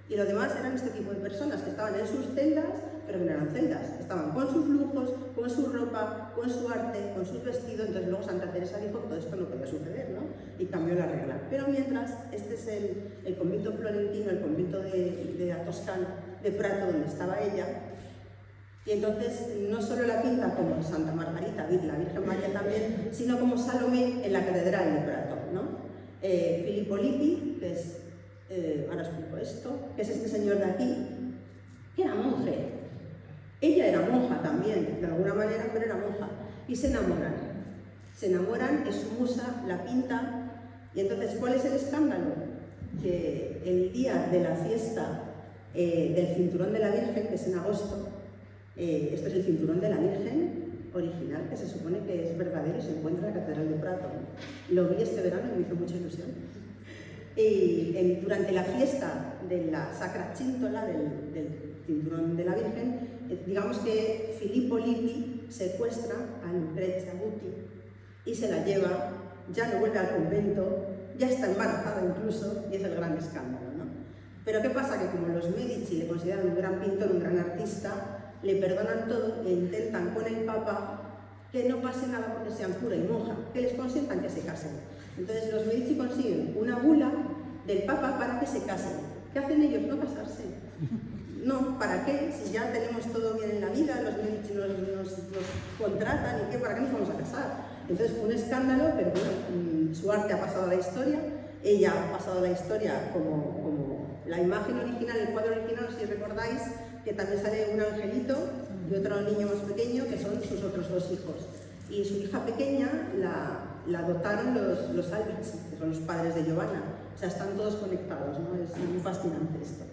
Y los demás eran este tipo de personas que estaban en sus celdas, pero que no eran celdas. Estaban con sus lujos, con su ropa, con su arte, con sus vestidos. Entonces luego Santa Teresa dijo que todo esto no podía suceder, ¿no? Y cambió la regla. Pero mientras, este es el convento florentino, el convento de la Toscana, de Prato, donde estaba ella. Y entonces no solo la pinta como Santa Margarita, la Virgen María también, sino como Salomé en la catedral de Prato, ¿no? Filippo Lippi, que es, ahora explico esto, que es este señor de aquí, que era monje. Ella era monja también, de alguna manera, pero era monja. Y se enamoran. Se enamoran, es su musa, la pinta. Y entonces, ¿cuál es el escándalo? Que el día de la fiesta del cinturón de la Virgen, que es en agosto, esto es el cinturón de la Virgen original, que se supone que es verdadero y se encuentra en la Catedral de Prato. Lo vi este verano y me hizo mucha ilusión. Y durante la fiesta de la Sacra Cintola, del cinturón de la Virgen, digamos que Filippo Lippi secuestra a Lucrezia Guti y se la lleva, ya no vuelve al convento, ya está embarazada incluso, y es el gran escándalo, ¿no? Pero ¿qué pasa? Que como los Medici le consideran un gran pintor, un gran artista, le perdonan todo e intentan con el Papa que no pase nada porque sean cura y monja, que les consientan que se casen. Entonces los Medici consiguen una bula del Papa para que se casen. ¿Qué hacen ellos? No casarse. No, ¿para qué? Si ya tenemos todo bien en la vida, los Medici nos contratan, ¿y qué? ¿Para qué nos vamos a casar? Entonces fue un escándalo, pero bueno, su arte ha pasado a la historia, ella ha pasado a la historia como la imagen original, el cuadro original, si recordáis, que también sale un angelito y otro niño más pequeño, que son sus otros dos hijos. Y su hija pequeña la adoptaron los Albizzi, que son los padres de Giovanna. O sea, están todos conectados, ¿no? Es muy fascinante esto.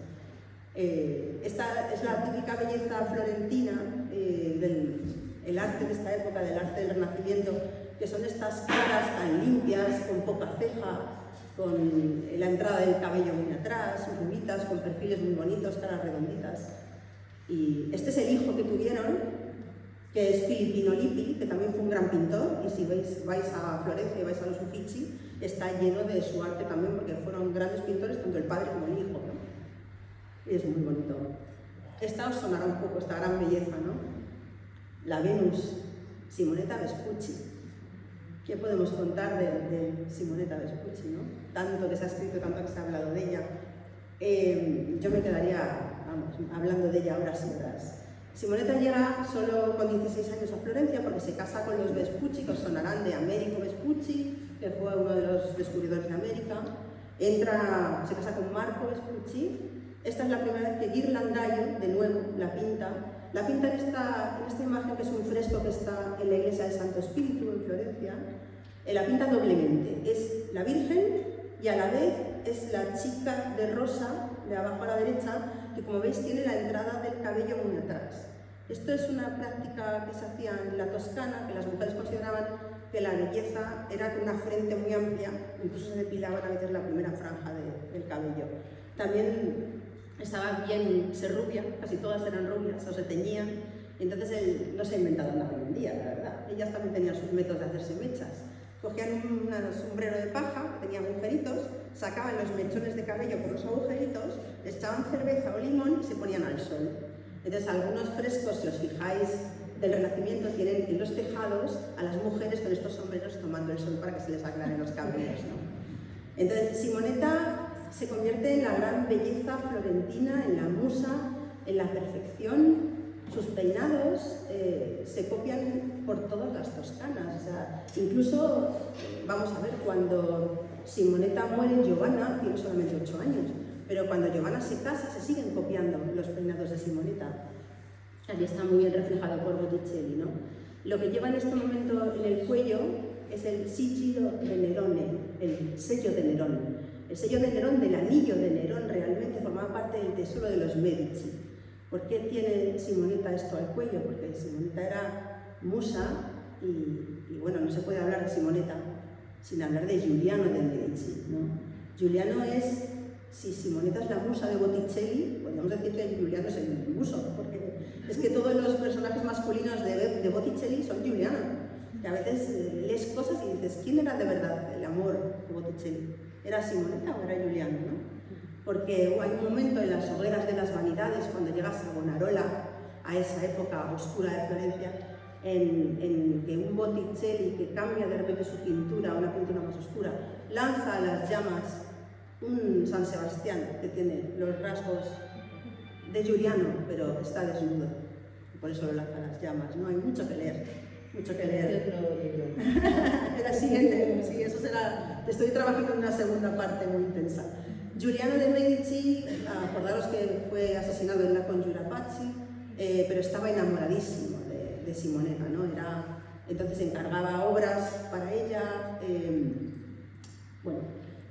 Esta es la típica belleza florentina del arte de esta época, del arte del Renacimiento, que son estas caras tan limpias, con poca ceja, con la entrada del cabello muy atrás, rubitas, con perfiles muy bonitos, caras redonditas. Y este es el hijo que tuvieron, que es Filippino Lippi, que también fue un gran pintor, y si vais a Florencia y vais a los Uffizi, está lleno de su arte también, porque fueron grandes pintores, tanto el padre como el hijo, ¿no? Y es muy bonito. Esta os sonará un poco, esta gran belleza, ¿no? La Venus, Simonetta Vespucci. ¿Qué podemos contar de Simonetta Vespucci, no? Tanto que se ha escrito, tanto que se ha hablado de ella. Yo me quedaría, hablando de ella horas y horas. Simonetta llega solo con 16 años a Florencia porque se casa con los Vespucci, que os sonarán de Americo Vespucci, que fue uno de los descubridores de América. Se casa con Marco Vespucci. Esta es la primera vez que Ghirlandaio, de nuevo, la pinta. La pinta en esta imagen, que es un fresco que está en la iglesia del Santo Espíritu, en Florencia. La pinta doblemente. Es la Virgen y a la vez es la chica de rosa, de abajo a la derecha, que como veis tiene la entrada del cabello muy atrás. Esto es una práctica que se hacía en la Toscana, que las mujeres consideraban que la belleza era una frente muy amplia, incluso se depilaban a veces la primera franja del cabello. También estaba bien ser rubia, casi todas eran rubias o se teñían, entonces no se ha inventado nada hoy en día, la verdad. Ellas también tenían sus métodos de hacerse mechas. Cogían un sombrero de paja, que tenía agujeritos, sacaban los mechones de cabello por los agujeritos, les echaban cerveza o limón y se ponían al sol. Entonces, algunos frescos, si os fijáis, del Renacimiento tienen en los tejados a las mujeres con estos sombreros tomando el sol para que se les aclaren los cabellos, ¿no? Entonces, Simonetta se convierte en la gran belleza florentina, en la musa, en la perfección. Sus peinados se copian por todas las toscanas. O sea, incluso, vamos a ver, cuando Simonetta muere, Giovanna tiene solamente 8 años, pero cuando Giovanna se casa, se siguen copiando los peinados de Simonetta. Aquí está muy bien reflejado por Botticelli, ¿no? Lo que lleva en este momento en el cuello es el sigillo de Nerone, el sello de Nerón. El sello de Nerón, del anillo de Nerón, realmente formaba parte del tesoro de los Medici. ¿Por qué tiene Simonetta esto al cuello? Porque Simonetta era musa y bueno, no se puede hablar de Simonetta sin hablar de Giuliano de Medici, ¿no? Giuliano es, si Simonetta es la musa de Botticelli, podríamos decir que Giuliano es el muso, porque es que todos los personajes masculinos de Botticelli son Giuliano. Y a veces lees cosas y dices, ¿quién era de verdad el amor de Botticelli? ¿Era Simonetta o era Giuliano, no? Porque hay un momento en las hogueras de las vanidades, cuando llegas a Bonarola, a esa época oscura de Florencia, en que un Botticelli que cambia de repente su pintura a una pintura más oscura, lanza a las llamas un San Sebastián que tiene los rasgos de Giuliano, pero está desnudo, por eso lo lanza a las llamas. No hay mucho que leer, mucho que leer. Era siguiente, sí, eso será. Estoy trabajando en una segunda parte muy intensa. Giuliano de Medici, acordaros que fue asesinado en la Congiura Pazzi, pero estaba enamoradísimo de Simonetta, ¿no? Entonces encargaba obras para ella. Bueno,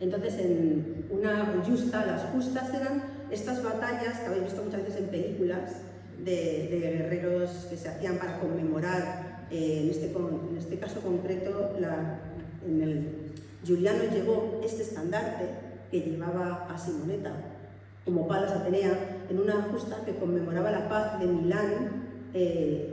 entonces en una justa, las justas eran estas batallas que habéis visto muchas veces en películas de guerreros que se hacían para conmemorar, en este caso concreto, Giuliano llevó este estandarte que llevaba a Simonetta como Palas Atenea en una justa que conmemoraba la paz de Milán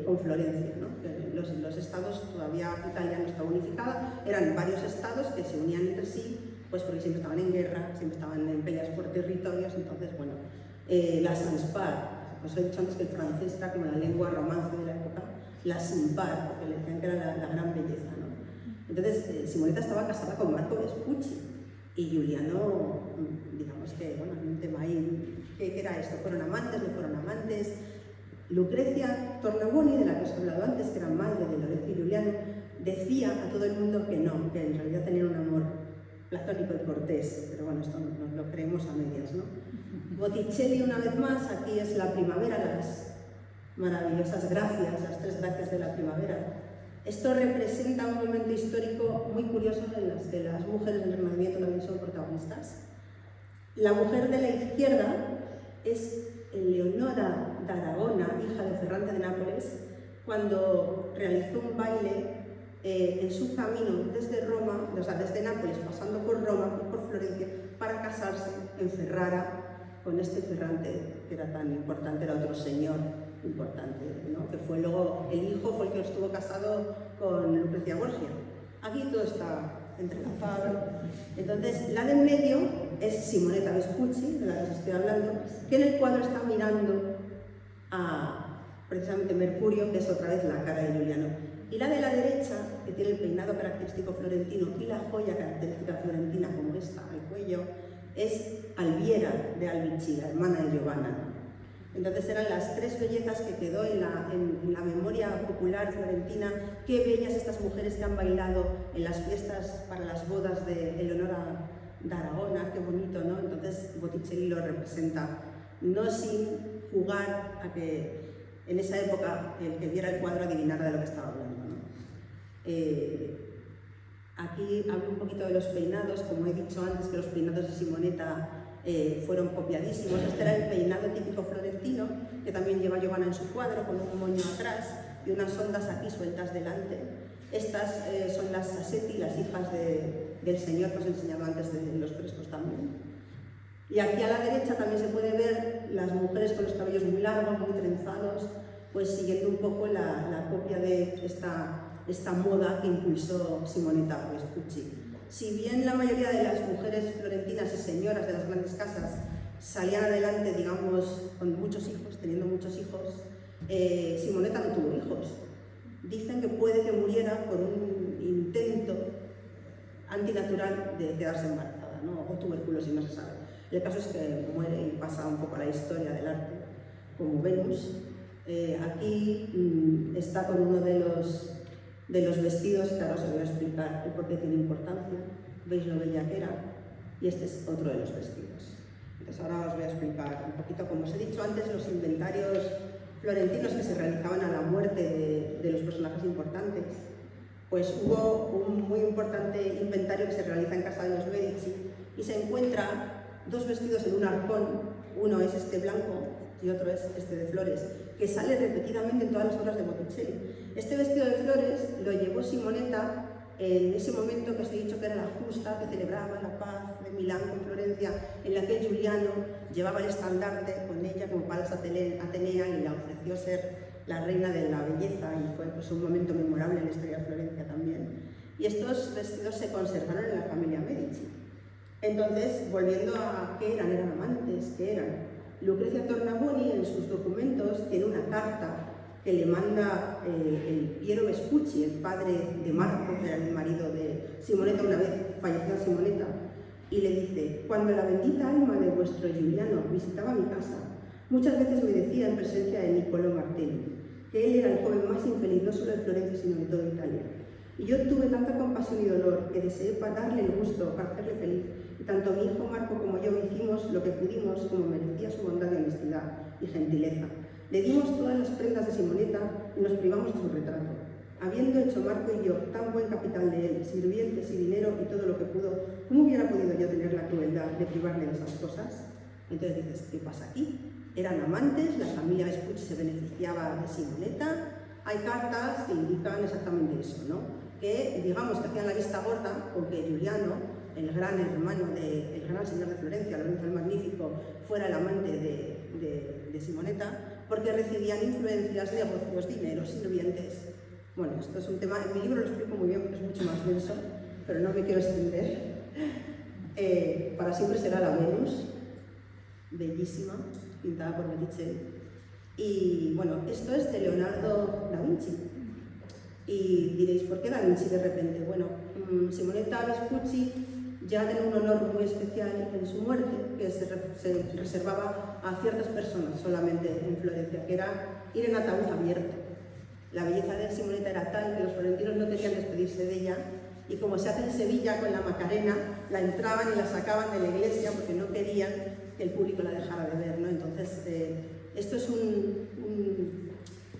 con Florencia, ¿no? Los estados, todavía Italia no estaba unificada, eran varios estados que se unían entre sí, pues porque siempre estaban en guerra, siempre estaban en peleas por territorios. Entonces, bueno, la Sanspar, os he dicho antes que el francés era como la lengua romance de la época, la Simpar, porque le decían que era la gran belleza, ¿no? Entonces, Simonetta estaba casada con Marco Vespucci y Giuliano, digamos que, bueno, hay un tema ahí, ¿qué era esto? ¿Fueron amantes? ¿No fueron amantes? Lucrecia Tornabuoni, de la que os he hablado antes, que era madre de Lorenzo y Giuliano, decía a todo el mundo que no, que en realidad tenían un amor platónico y cortés, pero bueno, esto nos lo creemos a medias, ¿no? Botticelli, una vez más, aquí es la primavera, las maravillosas gracias, las 3 gracias de la primavera. Esto representa un momento histórico muy curioso en el que las mujeres del Renacimiento también son protagonistas. La mujer de la izquierda es Leonora de Aragona, hija de Ferrante de Nápoles, cuando realizó un baile en su camino desde Roma, o sea, desde Nápoles, pasando por Roma y por Florencia, para casarse en Ferrara con este Ferrante que era tan importante, era otro señor importante, ¿no? Que fue luego, el hijo fue el que estuvo casado con Lucrecia Borgia. Aquí todo está entrelazado. Entonces, la de en medio es Simonetta Vespucci, de la que os estoy hablando, que en el cuadro está mirando a precisamente Mercurio, que es otra vez la cara de Giuliano. Y la de la derecha, que tiene el peinado característico florentino y la joya característica florentina, como esta al cuello, es Alviera de Albici, la hermana de Giovanna. Entonces eran las 3 bellezas que quedó en la memoria popular florentina. Qué bellas estas mujeres que han bailado en las fiestas para las bodas de Eleonora de Aragona, qué bonito, ¿no? Entonces Botticelli lo representa, no sin jugar a que en esa época el que viera el cuadro adivinara de lo que estaba hablando, ¿no? Aquí hablo un poquito de los peinados, como he dicho antes que los peinados de Simonetta fueron copiadísimos. Este era el peinado típico florentino, que también lleva Giovanna en su cuadro, con un moño atrás y unas ondas aquí sueltas delante. Estas son las Sassetti, las hijas del señor que os he enseñado antes de los frescos también. Y aquí a la derecha también se puede ver las mujeres con los cabellos muy largos, muy trenzados, pues siguiendo un poco la copia de esta moda que impulsó Simonetta Vespucci. Si bien la mayoría de las mujeres florentinas y señoras de las grandes casas salían adelante, digamos, con muchos hijos, teniendo muchos hijos, Simonetta no tuvo hijos. Dicen que puede que muriera por un intento antinatural de quedarse embarazada, ¿no? O tuberculosis, no se sabe. El caso es que muere y pasa un poco a la historia del arte como Venus. Aquí está con uno de los vestidos, que ahora os voy a explicar el por qué tiene importancia. Veis lo bella que era, y este es otro de los vestidos. Entonces ahora os voy a explicar un poquito, como os he dicho antes, los inventarios florentinos que se realizaban a la muerte de los personajes importantes. Pues hubo un muy importante inventario que se realiza en casa de los Medici y se encuentra dos vestidos en un arcón, uno es este blanco y otro es este de flores, que sale repetidamente en todas las obras de Botticelli. Este vestido de flores lo llevó Simonetta en ese momento que os he dicho que era la justa, que celebraba la paz de Milán con Florencia, en la que Giuliano llevaba el estandarte con ella como Palas Atenea y la ofreció ser la reina de la belleza, y fue pues, un momento memorable en la historia de Florencia también. Y estos vestidos se conservaron en la familia Medici. Entonces, volviendo a qué eran amantes, ¿qué eran? Lucrezia Tornabuoni en sus documentos tiene una carta que le manda el Piero Vespucci, el padre de Marco, que era el marido de Simonetta, una vez falleció Simonetta, y le dice: cuando la bendita alma de vuestro Giuliano visitaba mi casa, muchas veces me decía en presencia de Niccolò Martelli que él era el joven más infeliz no solo de Florencia sino de toda Italia. Y yo tuve tanta compasión y dolor que deseé para darle el gusto, para hacerle feliz. Y tanto mi hijo Marco como yo hicimos lo que pudimos como merecía su bondad y honestidad y gentileza. Le dimos todas las prendas de Simonetta y nos privamos de su retrato. Habiendo hecho Marco y yo tan buen capital de él, sirvientes y dinero y todo lo que pudo, ¿cómo hubiera podido yo tener la crueldad de privarle de esas cosas? Entonces dices, ¿qué pasa aquí? Eran amantes, la familia Vespucci se beneficiaba de Simonetta. Hay cartas que indican exactamente eso, ¿no? Que digamos que hacían la vista gorda porque Giuliano, el gran hermano del gran señor de Florencia, Lorenzo el Magnífico, fuera el amante de Simonetta, porque recibían influencias, negocios, dinero, sirvientes. Bueno, esto es un tema, en mi libro lo explico muy bien porque es mucho más denso, pero no me quiero extender. Para siempre será la Venus, bellísima, pintada por Botticelli. Y bueno, esto es de Leonardo da Vinci. Y diréis, ¿por qué da Vinci de repente? Bueno, Simonetta Vespucci ya tenía un honor muy especial en su muerte, que se reservaba a ciertas personas solamente en Florencia, que era ir en ataúd abierto. La belleza de Simonetta era tal que los florentinos no querían despedirse de ella, y como se hace en Sevilla con la Macarena, la entraban y la sacaban de la iglesia porque no querían que el público la dejara de ver, ¿no? Entonces, esto es un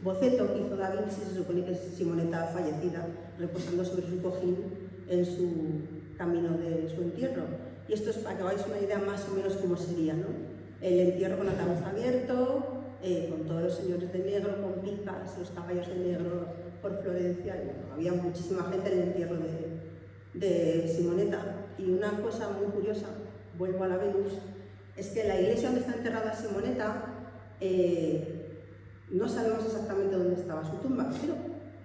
boceto que hizo Da Vinci, se supone que es Simonetta fallecida, reposando sobre su cojín en su camino de su entierro. Y esto es para que hagáis una idea más o menos cómo sería, ¿no? El entierro con ataúd abierto, con todos los señores de negro, con picas, los caballos de negro por Florencia, y bueno, había muchísima gente en el entierro de Simonetta. Y una cosa muy curiosa, vuelvo a la Venus, es que la iglesia donde está enterrada Simonetta, no sabemos exactamente dónde estaba su tumba, pero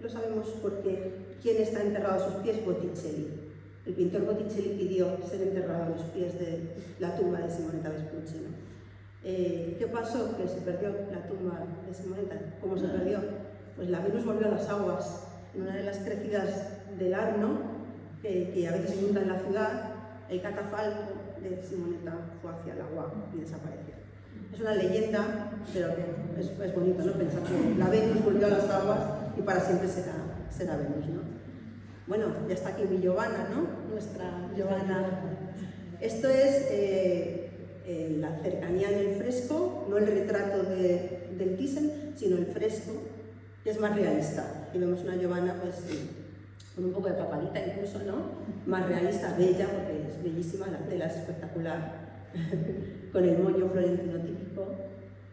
lo sabemos porque ¿quién está enterrado a sus pies? Botticelli. El pintor Botticelli pidió ser enterrado a los pies de la tumba de Simonetta Vespucci, ¿no? ¿Qué pasó? Que se perdió la tumba de Simonetta. ¿Cómo se perdió? Pues la Venus volvió a las aguas. En una de las crecidas del Arno, que a veces inunda en la ciudad, el catafalco de Simonetta fue hacia el agua y desapareció. Es una leyenda, pero que es bonito, ¿no? Pensar que la Venus volvió a las aguas y para siempre será Venus, ¿no? Bueno, ya está aquí mi Giovanna, ¿no? Nuestra Giovanna. Esto es la cercanía en el fresco, no el retrato del Thyssen, sino el fresco, que es más realista. Y vemos una Giovanna, pues, con un poco de papadita incluso, ¿no? Más realista, bella, porque es bellísima, la tela es espectacular, con el moño florentino típico.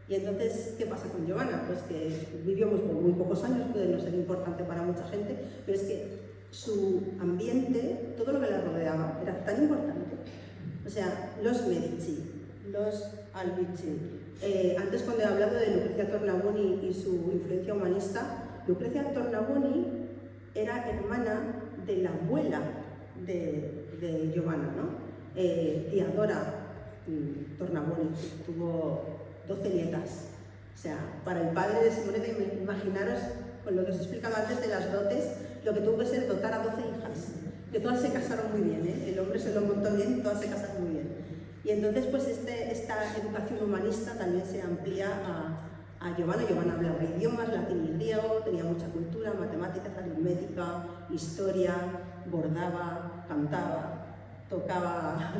Y entonces, ¿qué pasa con Giovanna? Pues que vivió por muy pocos años, puede no ser importante para mucha gente, pero es que su ambiente, todo lo que la rodeaba, era tan importante. O sea, los Medici, los Albizzi. Antes, cuando he hablado de Lucrezia Tornabuoni y su influencia humanista, Lucrezia Tornabuoni era hermana de la abuela de Giovanna, ¿no? Teodora Tornabuoni, tuvo 12 nietas. O sea, para el padre de Simonetta, imaginaros, con lo que os he explicado antes de las dotes, lo que tuvo que ser dotar a 12 hijas, que todas se casaron muy bien, ¿eh? El hombre se lo montó bien y todas se casaron muy bien. Y entonces, pues esta educación humanista también se amplía a Giovanna. Giovanna hablaba idiomas, latín y griego, tenía mucha cultura, matemáticas, aritmética, historia, bordaba, cantaba, tocaba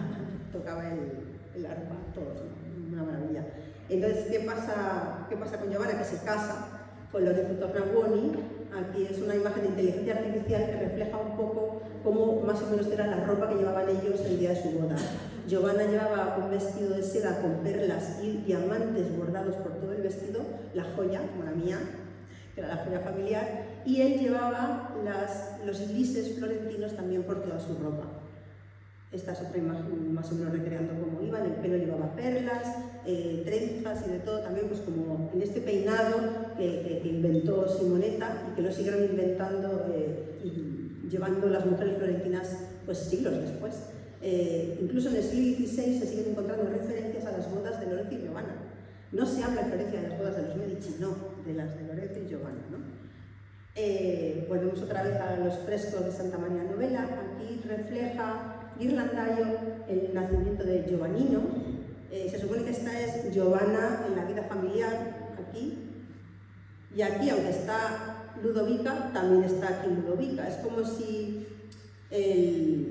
el arpa, todo, ¿no? Una maravilla. Entonces, ¿qué pasa con Giovanna? Que se casa con Lorenzo Tornabuoni. Aquí es una imagen de inteligencia artificial que refleja un poco cómo más o menos era la ropa que llevaban ellos el día de su boda. Giovanna llevaba un vestido de seda con perlas y diamantes bordados por todo el vestido, la joya, como la mía, que era la joya familiar, y él llevaba los lises florentinos también por toda su ropa. Esta es otra imagen más o menos recreando cómo iban, el pelo llevaba perlas, trenzas y de todo, también pues como en este peinado que inventó Simonetta y que lo siguieron inventando y llevando las mujeres florentinas pues siglos después. Incluso en el siglo XVI se siguen encontrando referencias a las bodas de Lorenzo y Giovanna. No se habla en Florencia de las bodas de los Medici, no, de las de Lorenzo y Giovanna, ¿no? Volvemos otra vez a los frescos de Santa María Novella. Aquí refleja Ghirlandaio el nacimiento de Giovannino. Se supone que esta es Giovanna en la vida familiar, aquí. Y aquí, aunque está Ludovica, también está aquí Ludovica. Es como si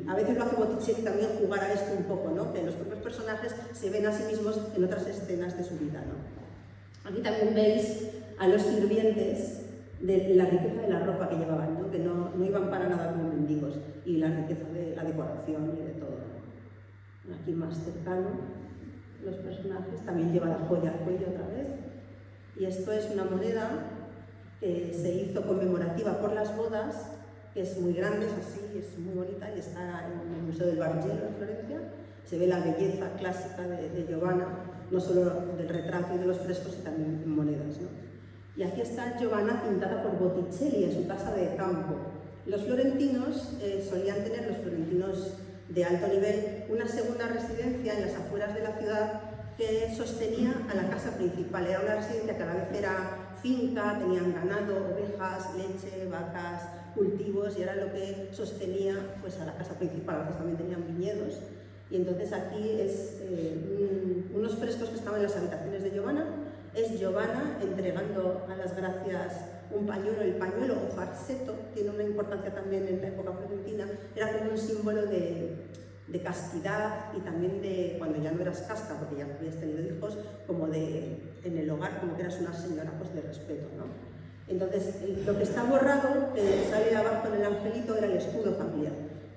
a veces lo hace Botticelli también jugar a esto un poco, ¿no? Que los propios personajes se ven a sí mismos en otras escenas de su vida, ¿no? Aquí también veis a los sirvientes de la riqueza de la ropa que llevaban, ¿no? Que no iban para nada como mendigos, y la riqueza de la decoración y de todo, ¿no? Aquí más cercano, los personajes, también lleva la joya al cuello otra vez, y esto es una moneda que se hizo conmemorativa por las bodas, que es muy grande, es así, es muy bonita y está en el Museo del Bargello en Florencia. Se ve la belleza clásica de Giovanna, no solo del retrato y de los frescos, sino también en monedas, ¿no? Y aquí está Giovanna pintada por Botticelli en su casa de campo. Los florentinos solían tener, los florentinos de alto nivel, una segunda residencia en las afueras de la ciudad que sostenía a la casa principal. Era una residencia que a la vez era finca, tenían ganado, ovejas, leche, vacas, cultivos, y era lo que sostenía pues, a la casa principal. A veces también tenían viñedos. Y entonces aquí es unos frescos que estaban en las habitaciones de Giovanna. Es Giovanna entregando a las gracias un pañuelo. El pañuelo o farseto tiene una importancia también en la época florentina. Era como un símbolo de castidad y también de cuando ya no eras casta, porque ya habías tenido hijos, como de en el hogar, como que eras una señora pues, de respeto, ¿no? Entonces, lo que está borrado, que sale abajo en el angelito, era el escudo familiar.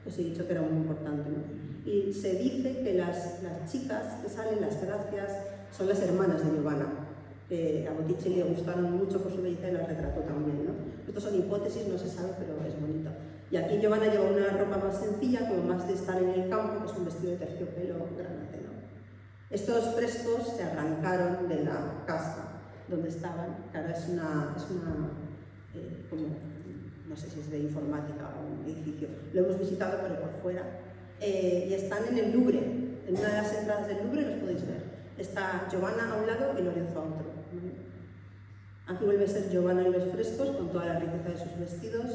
Os he dicho que era muy importante, ¿no? Y se dice que las chicas que salen, las gracias, son las hermanas de Giovanna. A Botticelli le gustaron mucho por su belleza y las retrató también, ¿no? Estos son hipótesis, no se sabe, pero es bonito. Y aquí Giovanna lleva una ropa más sencilla, como más de estar en el campo, que es un vestido de terciopelo granate, ¿no? Estos frescos se arrancaron de la casa donde estaban, que ahora es una como, no sé si es de informática o un edificio, lo hemos visitado pero por fuera, y están en el Louvre, en una de las entradas del Louvre los podéis ver. Está Giovanna a un lado y Lorenzo a otro. Aquí vuelve a ser Giovanna en los frescos con toda la riqueza de sus vestidos.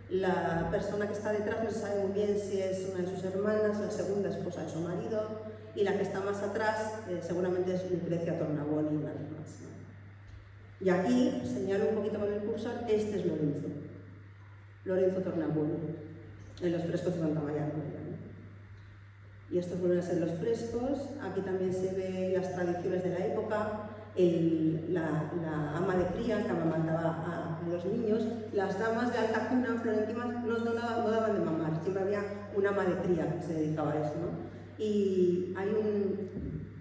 La persona que está detrás no se sabe muy bien si es una de sus hermanas, la segunda esposa de su marido, y la que está más atrás seguramente es Lucrecia Tornabuoni, una vez más, ¿no? Y aquí, señalo un poquito con el cursor, este es Lorenzo Tornabuoni, en los frescos de Santa María Novella, ¿no? Y estos vuelven a ser los frescos. Aquí también se ven las tradiciones de la época, la ama de cría que amamantaba a los niños. Las damas de alta cuna florentinas no daban de mamar, siempre había una ama de cría que se dedicaba a eso, ¿no? Y hay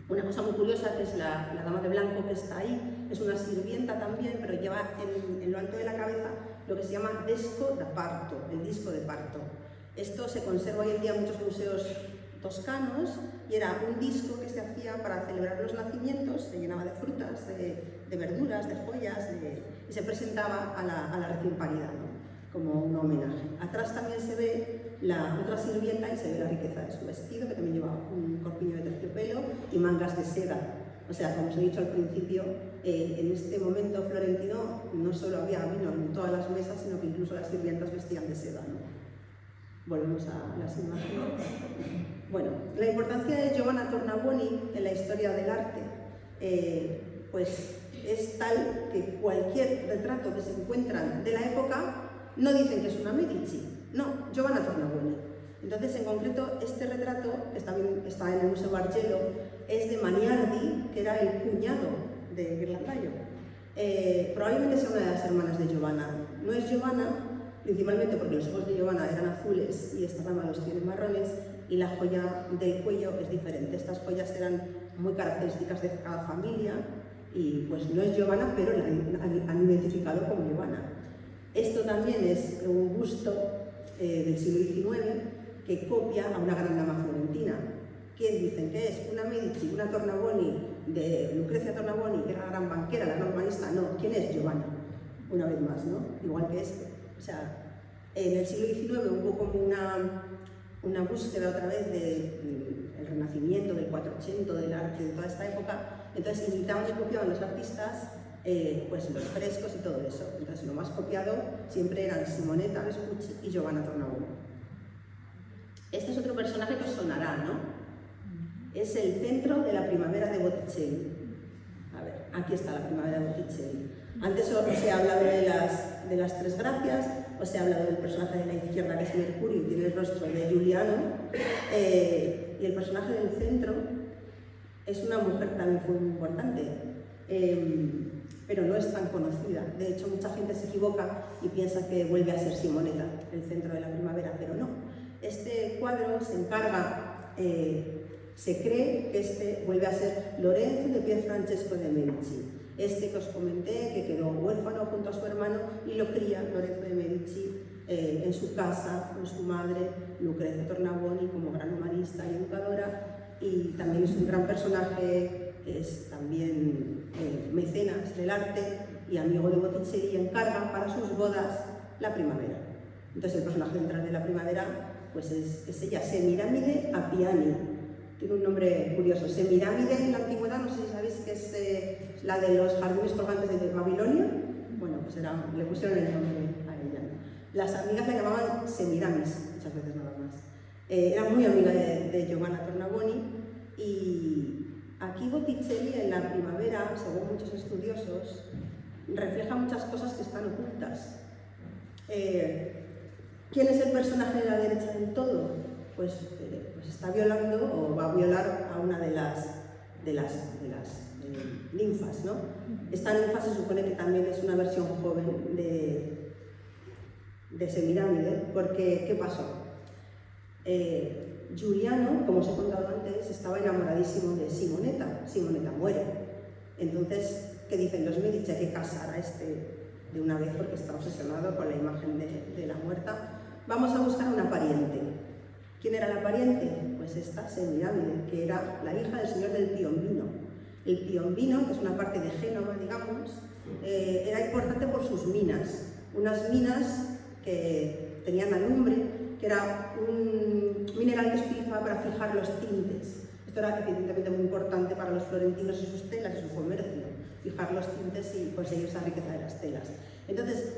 una cosa muy curiosa que es la dama de blanco que está ahí, es una sirvienta también, pero lleva en lo alto de la cabeza lo que se llama disco de parto, el disco de parto. Esto se conserva hoy en día en muchos museos toscanos y era un disco que se hacía para celebrar los nacimientos, se llenaba de frutas, de verduras, de joyas, y se presentaba a la recién parida, ¿no? como un homenaje. Atrás también se ve la otra sirvienta y se ve la riqueza de su vestido, que también lleva un corpiño de terciopelo y mangas de seda. O sea, como os he dicho al principio, en este momento florentino no solo había vino en todas las mesas, sino que incluso las sirvientas vestían de seda, ¿no? Volvemos a las imágenes. Bueno, la importancia de Giovanna Tornabuoni en la historia del arte, pues es tal que cualquier retrato que se encuentran de la época no dicen que es una Medici, no, Giovanna Tornabuoni. Entonces, en concreto, este retrato, que está en el Museo Bargello, es de Maniardi, que era el cuñado de Ghirlandaio. Probablemente sea una de las hermanas de Giovanna. No es Giovanna, principalmente porque los ojos de Giovanna eran azules y esta dama los tiene marrones, y la joya del cuello es diferente. Estas joyas eran muy características de cada familia y pues no es Giovanna, pero la han identificado como Giovanna. Esto también es un busto del siglo XIX que copia a una gran dama florentina. ¿Quién dicen que es? ¿Una Medici, una Tornabuoni, de Lucrezia Tornabuoni, que era la gran banquera, la gran humanista? No, ¿quién es? Giovanna, una vez más, ¿no? Igual que este. O sea, en el siglo XIX hubo como una búsqueda otra vez del Renacimiento, del 480, del arte de toda esta época. Entonces imitaban y copiaban los artistas pues los frescos y todo eso. Entonces lo más copiado siempre eran Simonetta Vespucci y Giovanna Tornabuoni. Este es otro personaje que os sonará, ¿no? Es el centro de la primavera de Botticelli. A ver, aquí está la primavera de Botticelli. Antes os he hablado de las tres gracias, os he hablado del personaje de la izquierda que es Mercurio y tiene el rostro de Giuliano, y el personaje del centro es una mujer que también fue muy importante, pero no es tan conocida. De hecho, mucha gente se equivoca y piensa que vuelve a ser Simonetta, el centro de la primavera, pero no. Este cuadro se encarga, se cree que este vuelve a ser Lorenzo de Pierfrancesco de Medici. Este que os comenté, que quedó huérfano junto a su hermano y lo cría Lorenzo de Medici en su casa, con su madre, Lucrezia Tornabuoni, como gran humanista y educadora, y también es un gran personaje, es también mecenas del arte y amigo de Botticelli, y encarga para sus bodas la primavera. Entonces el personaje central de la primavera pues es ella, Semiramide Appiani. Tiene un nombre curioso. Semiramide en la antigüedad, no sé si sabéis que es la de los jardines colgantes de Babilonia. Bueno, pues le pusieron el nombre a ella. Las amigas la llamaban Semiramis, muchas veces nada más. Era muy amiga de Giovanna Tornabuoni, y aquí Botticelli en la primavera, según muchos estudiosos, refleja muchas cosas que están ocultas. ¿Quién es el personaje de la derecha del todo? Pues está violando o va a violar a una de las ninfas, ¿no? Esta ninfa se supone que también es una versión joven de Semiramide, porque ¿qué pasó? Giuliano, como os he contado antes, estaba enamoradísimo de Simonetta. Simonetta muere. Entonces, ¿qué dicen los Medici? Hay que casar a este de una vez porque está obsesionado con la imagen de la muerta. Vamos a buscar una pariente. ¿Quién era la pariente? Pues esta Semiramide, que era la hija del señor del Piombino. El Piombino, que es una parte de Génova, digamos, era importante por sus minas. Unas minas que tenían alumbre, que era un mineral que se utilizaba para fijar los tintes. Esto era evidentemente muy importante para los florentinos y sus telas y su comercio, fijar los tintes y conseguir esa riqueza de las telas. Entonces,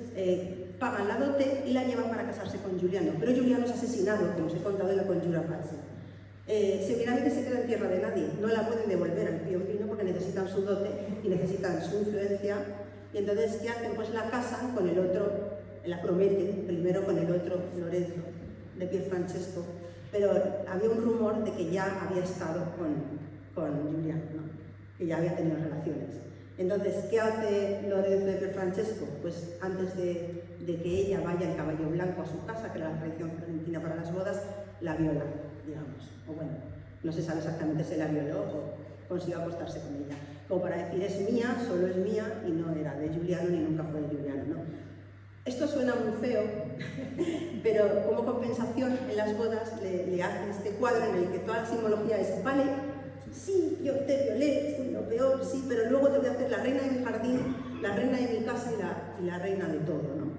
pagan la dote y la llevan para casarse con Giuliano, pero Giuliano es asesinado, como os he contado en la Conjura Pazzi. Semiramide se queda en tierra de nadie, no la pueden devolver al Piombino porque necesitan su dote y necesitan su influencia, y entonces, ¿qué hacen? Pues la casan con el otro, la prometen primero con el otro, Lorenzo de Pierfrancesco, pero había un rumor de que ya había estado con Giuliano, ¿no? Que ya había tenido relaciones. Entonces, ¿qué hace Lorenzo de Pierfrancesco? Pues antes de que ella vaya en caballo blanco a su casa, que era la tradición florentina para las bodas, la viola, digamos. O bueno, no se sabe exactamente si la violó o consiguió acostarse con ella. Como para decir, es mía, solo es mía, y no era de Giuliano ni nunca fue de Giuliano, ¿no? Esto suena muy feo, pero como compensación en las bodas le hacen este cuadro en el que toda la simbología es, vale, sí, yo te violé, fui lo peor, sí, pero luego te voy a hacer la reina de mi jardín, la reina de mi casa y la reina de todo, ¿no?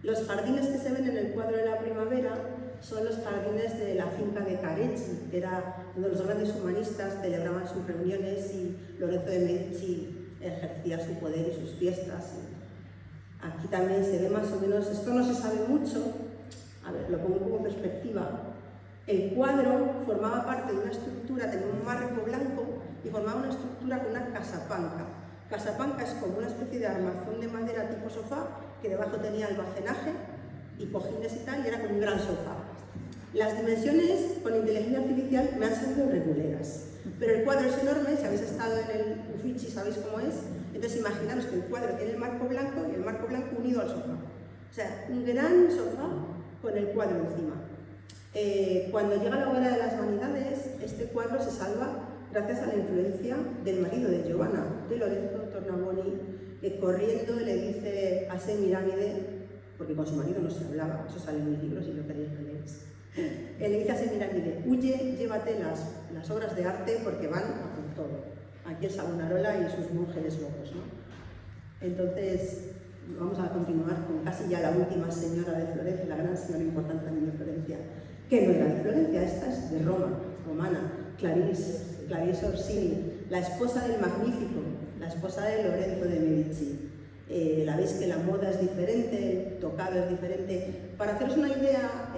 Los jardines que se ven en el cuadro de la primavera son los jardines de la finca de Careggi, que era donde los grandes humanistas celebraban sus reuniones y Lorenzo de Medici ejercía su poder y sus fiestas. Aquí también se ve más o menos, esto no se sabe mucho, a ver, lo pongo un poco en perspectiva. El cuadro formaba parte de una estructura, tenía un marco blanco y formaba una estructura con una casapanca. Casapanca es como una especie de armazón de madera tipo sofá, que debajo tenía almacenaje y cojines y tal, y era como un gran sofá. Las dimensiones con inteligencia artificial me han salido reguleras, pero el cuadro es enorme, si habéis estado en el Uffizi sabéis cómo es, entonces imaginaros que el cuadro tiene el marco blanco y el marco blanco unido al sofá. O sea, un gran sofá con el cuadro encima. Cuando llega la hora de las vanidades, este cuadro se salva gracias a la influencia del marido de Giovanna, de Lorenzo Tornabuoni, que corriendo le dice a Semiramide, porque con su marido no se hablaba, eso sale en mis libros si lo queréis leer. Le dice a Semiramide, huye, llévate las obras de arte porque van a por todo. Aquí es Savonarola y sus monjes locos, ¿no? Entonces, vamos a continuar con casi ya la última señora de Florencia, la gran señora importante también de Florencia, que no era de Florencia, esta es de Roma, romana, Clarice Orsini, la esposa del Magnífico, la esposa de Lorenzo de Medici. La veis que la moda es diferente, el tocado es diferente. Para haceros una idea,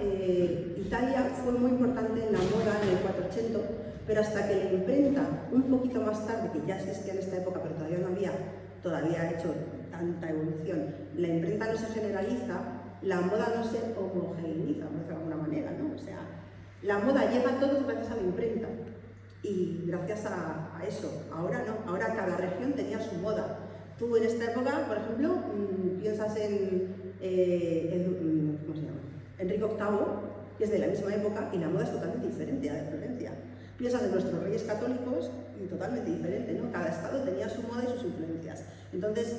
Italia fue muy importante en la moda en el 480, pero hasta que la imprenta, un poquito más tarde, que ya existía en esta época, pero todavía no había hecho tanta evolución, la imprenta no se generaliza, la moda no se homogeneiza, de alguna manera, ¿no? O sea, la moda llega a todos gracias a la imprenta y gracias a eso. Ahora no, ahora cada región tenía su moda. Tú en esta época, por ejemplo, piensas en ¿cómo se llama? Enrique VIII, que es de la misma época, y la moda es totalmente diferente a la de Florencia. Piensas en nuestros reyes católicos y totalmente diferente, ¿no? Cada estado tenía su moda y sus influencias. Entonces,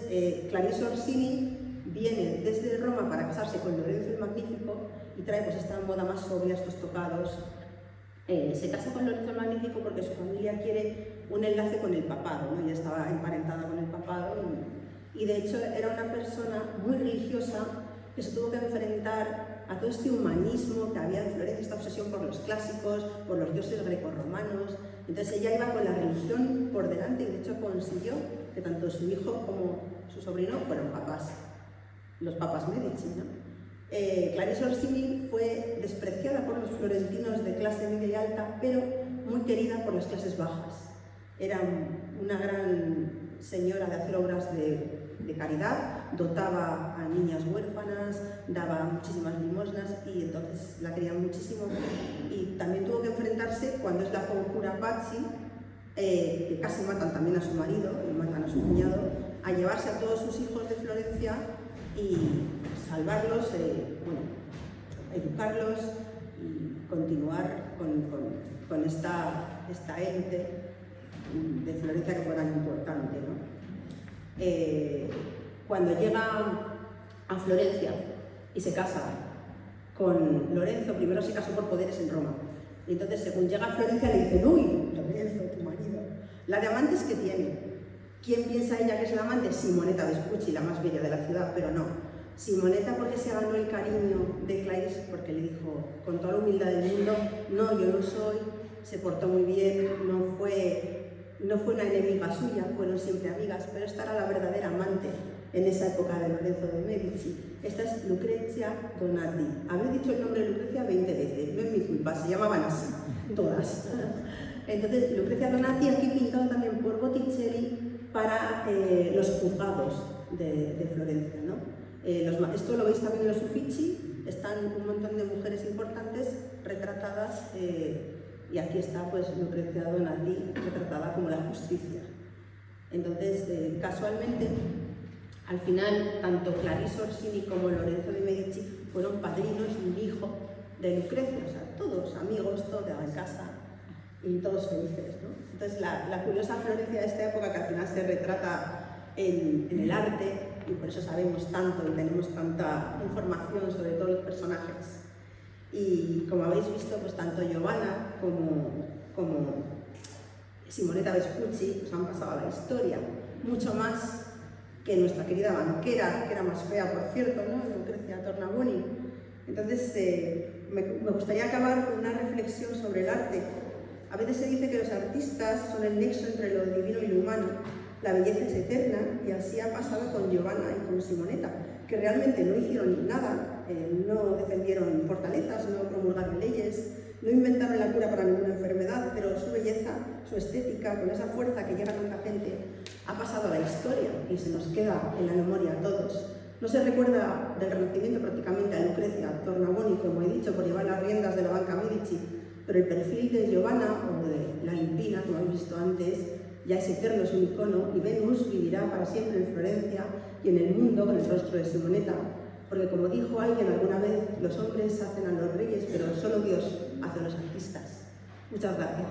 Clarice Orsini viene desde Roma para casarse con Lorenzo el Magnífico y trae pues esta moda más sobria, estos tocados. Se casa con Lorenzo el Magnífico porque su familia quiere un enlace con el papado, ¿no? Ella estaba emparentada con el papado y de hecho era una persona muy religiosa que se tuvo que enfrentar a todo este humanismo que había en Florencia, esta obsesión por los clásicos, por los dioses grecorromanos. Entonces ella iba con la religión por delante y de hecho consiguió que tanto su hijo como su sobrino fueron papas, los papas Medici, ¿no? Clarice Orsini fue despreciada por los florentinos de clase media y alta, pero muy querida por las clases bajas. Era una gran señora de hacer obras de caridad, dotaba a niñas huérfanas, daba muchísimas limosnas y entonces la querían muchísimo. Y también tuvo que enfrentarse cuando es la conjura Pazzi, que casi matan también a su marido y matan a su cuñado, a llevarse a todos sus hijos de Florencia y salvarlos, educarlos y continuar con esta élite de Florencia que fue tan importante, ¿no? Cuando llega a Florencia y se casa con Lorenzo, primero se casó por poderes en Roma, y entonces según llega a Florencia le dicen, uy, Lorenzo, tu marido, la de amantes que tiene. ¿Quién piensa ella que es la amante? Simonetta Vespucci, la más bella de la ciudad, pero no. Simonetta porque se ganó el cariño de Clarice, porque le dijo con toda la humildad del mundo, no, yo no soy, se portó muy bien, no fue una enemiga suya, fueron siempre amigas, pero esta era la verdadera amante en esa época de Lorenzo de Medici. Esta es Lucrezia Donati. Habré dicho el nombre de Lucrezia 20 veces, no es mi culpa, se llamaban así, todas. Entonces, Lucrezia Donati aquí pintado también por Botticelli para los juzgados de Florencia, ¿no? Esto lo veis también en los Uffizi, están un montón de mujeres importantes retratadas y aquí está pues Lucrezia Donati retratada como la justicia. Entonces, casualmente, al final, tanto Clarice Orsini como Lorenzo de Medici fueron padrinos de un hijo de Lucrecia, o sea, todos amigos, todos en casa y todos felices, ¿no? Entonces, la curiosa Florencia de esta época que al final se retrata en el arte, y por eso sabemos tanto y tenemos tanta información sobre todos los personajes. Y como habéis visto, pues tanto Giovanna como Simonetta Vespucci pues han pasado a la historia, mucho más que nuestra querida banquera, que era más fea, por cierto, ¿no? Lucrezia Tornabuoni. Entonces, me gustaría acabar con una reflexión sobre el arte. A veces se dice que los artistas son el nexo entre lo divino y lo humano. La belleza es eterna y así ha pasado con Giovanna y con Simonetta, que realmente no hicieron nada, no defendieron fortalezas, no promulgaron leyes, no inventaron la cura para ninguna enfermedad, pero su belleza, su estética, con esa fuerza que llega a tanta gente, ha pasado a la historia y se nos queda en la memoria a todos. No se recuerda del Renacimiento prácticamente a Lucrecia Tornabuoni, como he dicho, por llevar las riendas de la banca Medici, pero el perfil de Giovanna o de la Limpina, como habéis visto antes, ya es eterno, es un icono, y Venus vivirá para siempre en Florencia y en el mundo con el rostro de Simonetta, porque como dijo alguien alguna vez, los hombres hacen a los reyes, pero solo Dios hace a los artistas. Muchas gracias.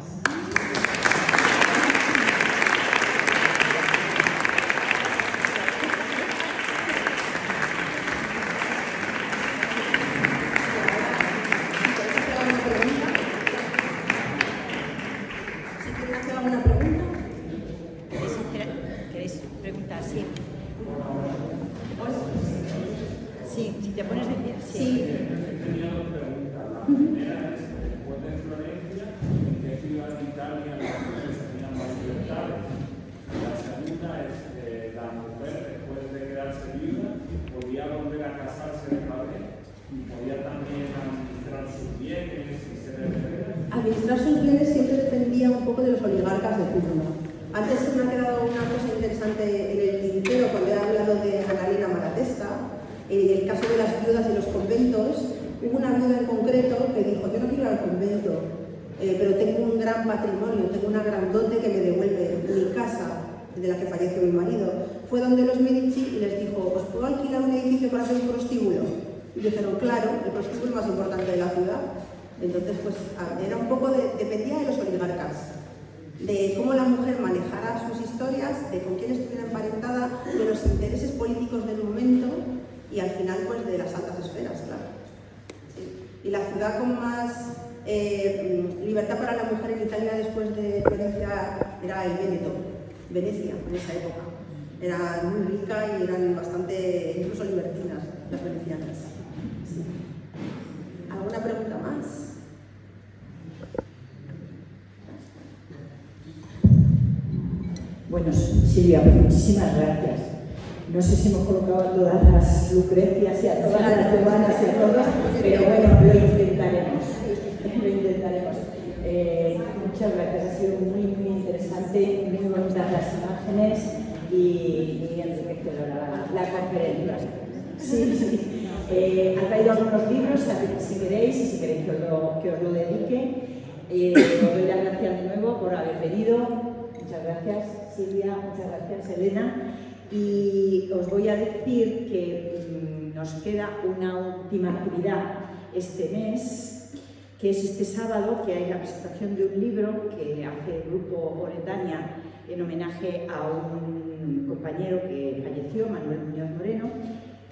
Administrar sus bienes siempre dependía un poco de los oligarcas de turno. Antes se me ha quedado una cosa interesante en el tintero cuando he hablado de Annalena Malatesta, el caso de las viudas y los conventos. Hubo una viuda en concreto que dijo: yo no quiero ir al convento, pero tengo un gran patrimonio, tengo una gran dote que me devuelve mi casa de la que falleció mi marido. Fue donde los Medici y les dijo: ¿os puedo alquilar un edificio para hacer un prostíbulo? Y dijeron: claro, el prostíbulo más importante de la ciudad. Entonces, pues era un poco dependía de los oligarcas, de cómo la mujer manejara sus historias, de con quién estuviera emparentada, de los intereses políticos del momento y al final pues de las altas esferas, claro. Sí. Y la ciudad con más libertad para la mujer en Italia después de Florencia era el Véneto, Venecia, en esa época. Era muy rica y eran bastante, incluso libertinas, las venecianas. Sí. ¿Alguna pregunta más? Bueno, Silvia, muchísimas gracias. No sé si hemos colocado a todas las Lucrecias y a todas las Giovannas y a todos, pero bueno, lo intentaremos. Muchas gracias, ha sido muy interesante, muy bonitas las imágenes y enriquecedora la conferencia. Sí. Han traído algunos libros, si queréis, y si queréis que os lo dedique. Os doy las gracias de nuevo por haber venido. Muchas gracias, Silvia, muchas gracias, Elena. Y os voy a decir que nos queda una última actividad este mes, que es este sábado, que hay la presentación de un libro que hace el grupo Oretania en homenaje a un compañero que falleció, Manuel Muñoz Moreno,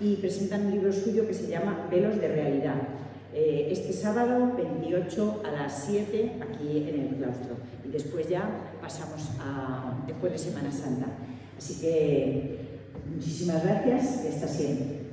y presentan un libro suyo que se llama Velos de Realidad. Este sábado 28 a las 7 aquí en el claustro, y después ya pasamos después de Semana Santa. Así que muchísimas gracias y hasta siempre.